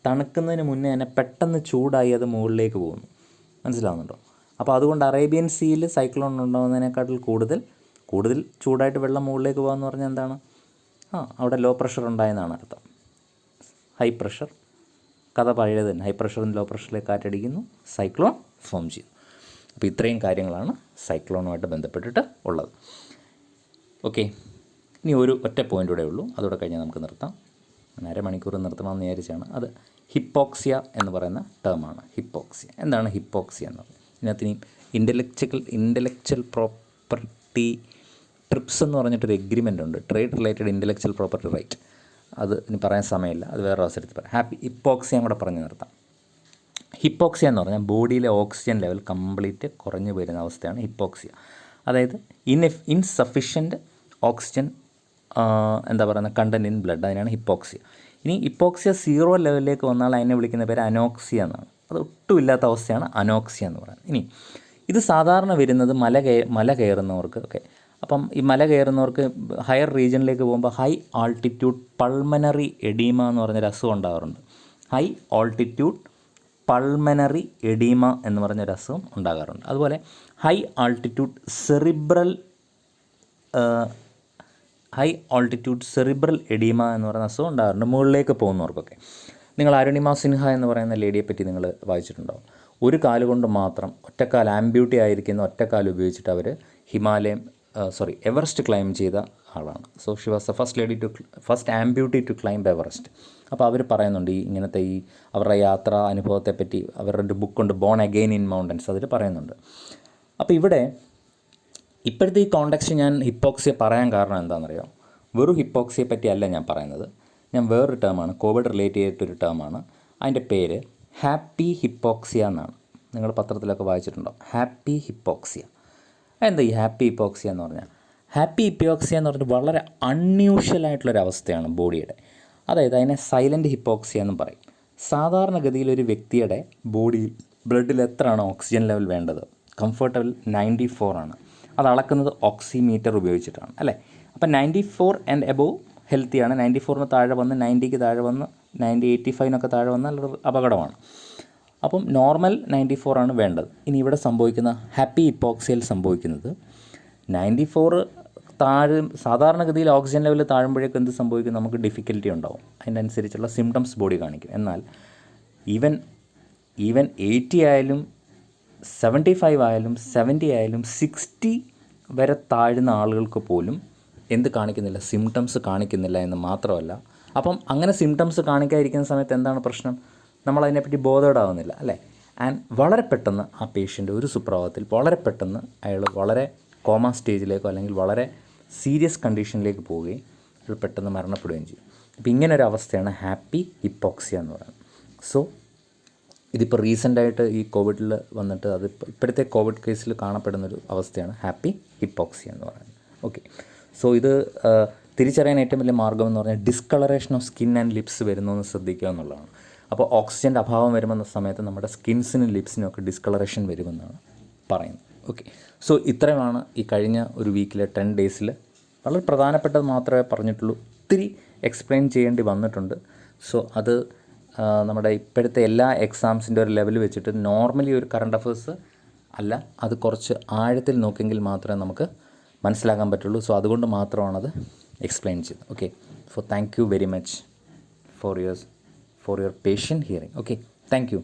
തണുക്കുന്നതിന് മുന്നേ തന്നെ പെട്ടെന്ന് ചൂടായി അത് മുകളിലേക്ക് പോകുന്നു. മനസ്സിലാവുന്നുണ്ടോ? അപ്പോൾ അതുകൊണ്ട് അറേബ്യൻ സീയിൽ സൈക്ലോൺ ഉണ്ടാകുന്നതിനേക്കാട്ടിൽ കൂടുതൽ ചൂടായിട്ട് വെള്ളം മുകളിലേക്ക് പോകാമെന്ന് പറഞ്ഞാൽ എന്താണ്, അവിടെ ലോ പ്രഷർ ഉണ്ടായെന്നാണ് അർത്ഥം. ഹൈ പ്രഷർ കഥ പഴയത് തന്നെ. ഹൈ പ്രഷറിൽ ലോ പ്രഷറിലേക്ക് കാറ്റടിക്കുന്നു, സൈക്ലോൺ ഫോം ചെയ്യുന്നു. അപ്പോൾ ഇത്രയും കാര്യങ്ങളാണ് സൈക്ലോണുമായിട്ട് ബന്ധപ്പെട്ടിട്ട് ഉള്ളത്. ഓക്കെ, ഇനി ഒരു ഒറ്റ പോയിൻ്റ് കൂടെ ഉള്ളൂ, അതോടെ കഴിഞ്ഞാൽ നമുക്ക് നിർത്താം. അരമണിക്കൂർ നിർത്തണമെന്ന് വിചാരിച്ചാണ്. അത് ഹിപ്പോക്സിയ എന്ന് പറയുന്ന ടേമാണ്. ഹിപ്പോക്സിയ എന്താണ് ഹിപ്പോക്സിയ എന്ന് പറയുന്നത്? ഇതിനകത്ത് ഇനി ഇൻ്റലക്ച്വൽ പ്രോപ്പർട്ടി ട്രിപ്സ് എന്ന് പറഞ്ഞിട്ടൊരു എഗ്രിമെൻ്റ് ഉണ്ട്, trade related intellectual property right. അത് ഇനി പറയാൻ സമയമില്ല, അത് വേറെ അവസരത്തിൽ പറയാം. ഹിപ്പോക്സിയ കൂടെ പറഞ്ഞു നിർത്താം. ഹിപ്പോക്സിയ എന്ന് പറഞ്ഞാൽ ബോഡിയിലെ ഓക്സിജൻ ലെവൽ കംപ്ലീറ്റ് കുറഞ്ഞു വരുന്ന അവസ്ഥയാണ് ഹിപ്പോക്സിയ. അതായത് insufficient oxygen content in blood, അതിനാണ് ഹിപ്പോക്സിയ. ഇനി ഹിപ്പോക്സിയ 0 ലെവലിലേക്ക് വന്നാൽ അതിനെ വിളിക്കുന്ന പേര് അനോക്സിയ എന്നാണ്. അത് ഒട്ടുമില്ലാത്ത അവസ്ഥയാണ് അനോക്സിയ എന്ന് പറയുന്നത്. ഇനി ഇത് സാധാരണ വരുന്നത് മല കയറുന്നവർക്ക്. ഓക്കെ, അപ്പം ഈ മല കയറുന്നവർക്ക് ഹയർ റീജിയനിലേക്ക് പോകുമ്പോൾ ഹൈ ആൾട്ടിറ്റ്യൂഡ് പൾമനറി എഡീമ എന്ന് പറഞ്ഞൊരു അസുഖം ഉണ്ടാകാറുണ്ട്. ഹൈ ആൾട്ടിറ്റ്യൂഡ് പൾമനറി എഡീമ എന്ന് പറഞ്ഞൊരു അസുഖം ഉണ്ടാകാറുണ്ട്. അതുപോലെ ഹൈ ആൾട്ടിറ്റ്യൂഡ് സെറിബ്രൽ എഡീമ എന്ന് പറയുന്ന അസുഖം ഉണ്ടാകാറുണ്ട് മുകളിലേക്ക് പോകുന്നവർക്കൊക്കെ. നിങ്ങൾ അരുണിമ സിൻഹ എന്ന് പറയുന്ന ലേഡിയെ പറ്റി നിങ്ങൾ വായിച്ചിട്ടുണ്ടാവും. ഒരു കാലുകൊണ്ട് മാത്രം ഒറ്റക്കാൽ ആംബ്യൂട്ടി ആയിരിക്കുന്ന ഒറ്റക്കാൽ ഉപയോഗിച്ചിട്ട് അവർ എവറസ്റ്റ് ക്ലൈം ചെയ്ത ആളാണ്. So she was the first amputee to climb Everest. അപ്പോൾ അവർ പറയുന്നുണ്ട് ഇങ്ങനത്തെ അവരുടെ യാത്രാ അനുഭവത്തെപ്പറ്റി. അവരുടെ ഒരു ബുക്കുണ്ട്, ബോൺ അഗെയിൻ ഇൻ മൗണ്ടൻസ്, അതിൽ പറയുന്നുണ്ട്. അപ്പോൾ ഇപ്പോഴത്തെ ഈ കോണ്ടെക്സ്റ്റ് ഞാൻ ഹിപ്പോക്സിയ പറയാൻ കാരണം എന്താണെന്നറിയോ? വെറും ഹിപ്പോക്സിയെ പറ്റിയല്ല ഞാൻ പറയുന്നത്. ഞാൻ വേറൊരു ടേമാണ്, കോവിഡ് റിലേറ്റ് ചെയ്തിട്ടൊരു ടേമാണ്. അതിൻ്റെ പേര് ഹാപ്പി ഹിപ്പോക്സിയ എന്നാണ്. നിങ്ങൾ പത്രത്തിലൊക്കെ വായിച്ചിട്ടുണ്ടോ? ഹാപ്പി ഹിപ്പോക്സിയ. എന്താ ഈ ഹാപ്പി ഹിപ്പോക്സിയ എന്ന് പറഞ്ഞാൽ? ഹാപ്പി ഹിപ്പോക്സിയ എന്ന് പറഞ്ഞാൽ വളരെ അൺയൂഷ്വൽ ആയിട്ടുള്ളൊരവസ്ഥയാണ് ബോഡിയുടെ. അതായത് അതിനെ സൈലൻറ്റ് ഹിപ്പോക്സിയ എന്നും പറയും. സാധാരണഗതിയിൽ ഒരു വ്യക്തിയുടെ ബോഡിയിൽ ബ്ലഡിൽ എത്രയാണ് ഓക്സിജൻ ലെവൽ വേണ്ടത്? കംഫർട്ടബിൾ 94 ആണ്. അത് അളക്കുന്നത് ഓക്സിമീറ്റർ ഉപയോഗിച്ചിട്ടാണ് അല്ലേ. അപ്പം 94 ആൻഡ് എബോവ് ഹെൽത്തിയാണ്. 94 താഴെ വന്ന് 90 താഴെ വന്ന് 85 താഴെ വന്നാൽ അപകടമാണ്. അപ്പം നോർമൽ 94 ആണ് വേണ്ടത്. ഇനി ഇവിടെ സംഭവിക്കുന്ന ഹാപ്പി ഹിപ്പോക്സിയയിൽ സംഭവിക്കുന്നത് 94 സാധാരണഗതിയിൽ ഓക്സിജൻ ലെവൽ താഴുമ്പോഴേക്കും എന്ത് സംഭവിക്കും? നമുക്ക് ഡിഫിക്കൽറ്റി ഉണ്ടാവും. അതിനനുസരിച്ചുള്ള സിംറ്റംസ് ബോഡി കാണിക്കും. എന്നാൽ ഈവൻ 80 ആയാലും 75 ആയാലും 70 ആയാലും 60 വരെ താഴുന്ന ആളുകൾക്ക് പോലും എന്ത് കാണിക്കുന്നില്ല? സിംറ്റംസ് കാണിക്കുന്നില്ല എന്ന് മാത്രമല്ല. അപ്പം അങ്ങനെ സിംറ്റംസ് കാണിക്കാതിരിക്കുന്ന സമയത്ത് എന്താണ് പ്രശ്നം? നമ്മളതിനെപ്പറ്റി ബോധേഡാവുന്നില്ല അല്ലേ. ആൻഡ് വളരെ പെട്ടെന്ന് ആ പേഷ്യൻ്റ് ഒരു സുപ്രഭാതത്തിൽ വളരെ പെട്ടെന്ന് അയാൾ വളരെ കോമ സ്റ്റേജിലേക്കോ അല്ലെങ്കിൽ വളരെ സീരിയസ് കണ്ടീഷനിലേക്ക് പോവുകയും അയാൾ പെട്ടെന്ന് മരണപ്പെടുകയും ചെയ്യും. അപ്പോൾ ഇങ്ങനൊരു അവസ്ഥയാണ് ഹാപ്പി ഹിപ്പോക്സിയ എന്ന് പറയുന്നത്. സോ ഇതിപ്പോൾ റീസെൻ്റായിട്ട് ഈ കോവിഡിൽ വന്നിട്ട് അത് ഇപ്പോഴത്തെ കോവിഡ് കേസിൽ കാണപ്പെടുന്നൊരു അവസ്ഥയാണ് ഹാപ്പി ഹിപ്പോക്സിയ എന്ന് പറയുന്നത്. ഓക്കെ, സോ ഇത് തിരിച്ചറിയാൻ ഏറ്റവും വലിയ മാർഗ്ഗം എന്ന് പറഞ്ഞാൽ discolouration of skin and lips വരുന്നു എന്ന് ശ്രദ്ധിക്കുക എന്നുള്ളതാണ്. അപ്പോൾ ഓക്സിജൻ്റെ അഭാവം വരുമെന്ന സമയത്ത് നമ്മുടെ സ്കിൻസിനും ലിപ്സിനും ഒക്കെ ഡിസ്കളറേഷൻ വരുമെന്നാണ് പറയുന്നത്. ഓക്കെ, സോ ഇത്രയുമാണ് ഈ കഴിഞ്ഞ ഒരു വീക്കിലെ 10 ഡേയ്സിൽ വളരെ പ്രധാനപ്പെട്ടത് മാത്രമേ പറഞ്ഞിട്ടുള്ളൂ. ഒത്തിരി എക്സ്പ്ലെയിൻ ചെയ്യേണ്ടി വന്നിട്ടുണ്ട്. സോ അത് നമ്മുടെ ഇപ്പോഴത്തെ എല്ലാ എക്സാംസിൻ്റെ ഒരു ലെവൽ വെച്ചിട്ട് നോർമലി ഒരു കറണ്ട് അഫേഴ്സ് അല്ല, അത് കുറച്ച് ആഴത്തിൽ നോക്കിയെങ്കിൽ മാത്രമേ നമുക്ക് മനസ്സിലാക്കാൻ പറ്റുള്ളൂ. സോ അതുകൊണ്ട് മാത്രമാണത് എക്സ്പ്ലെയിൻ ചെയ്തത്. Okay, so thank you very much for your patient hearing. Okay, thank you.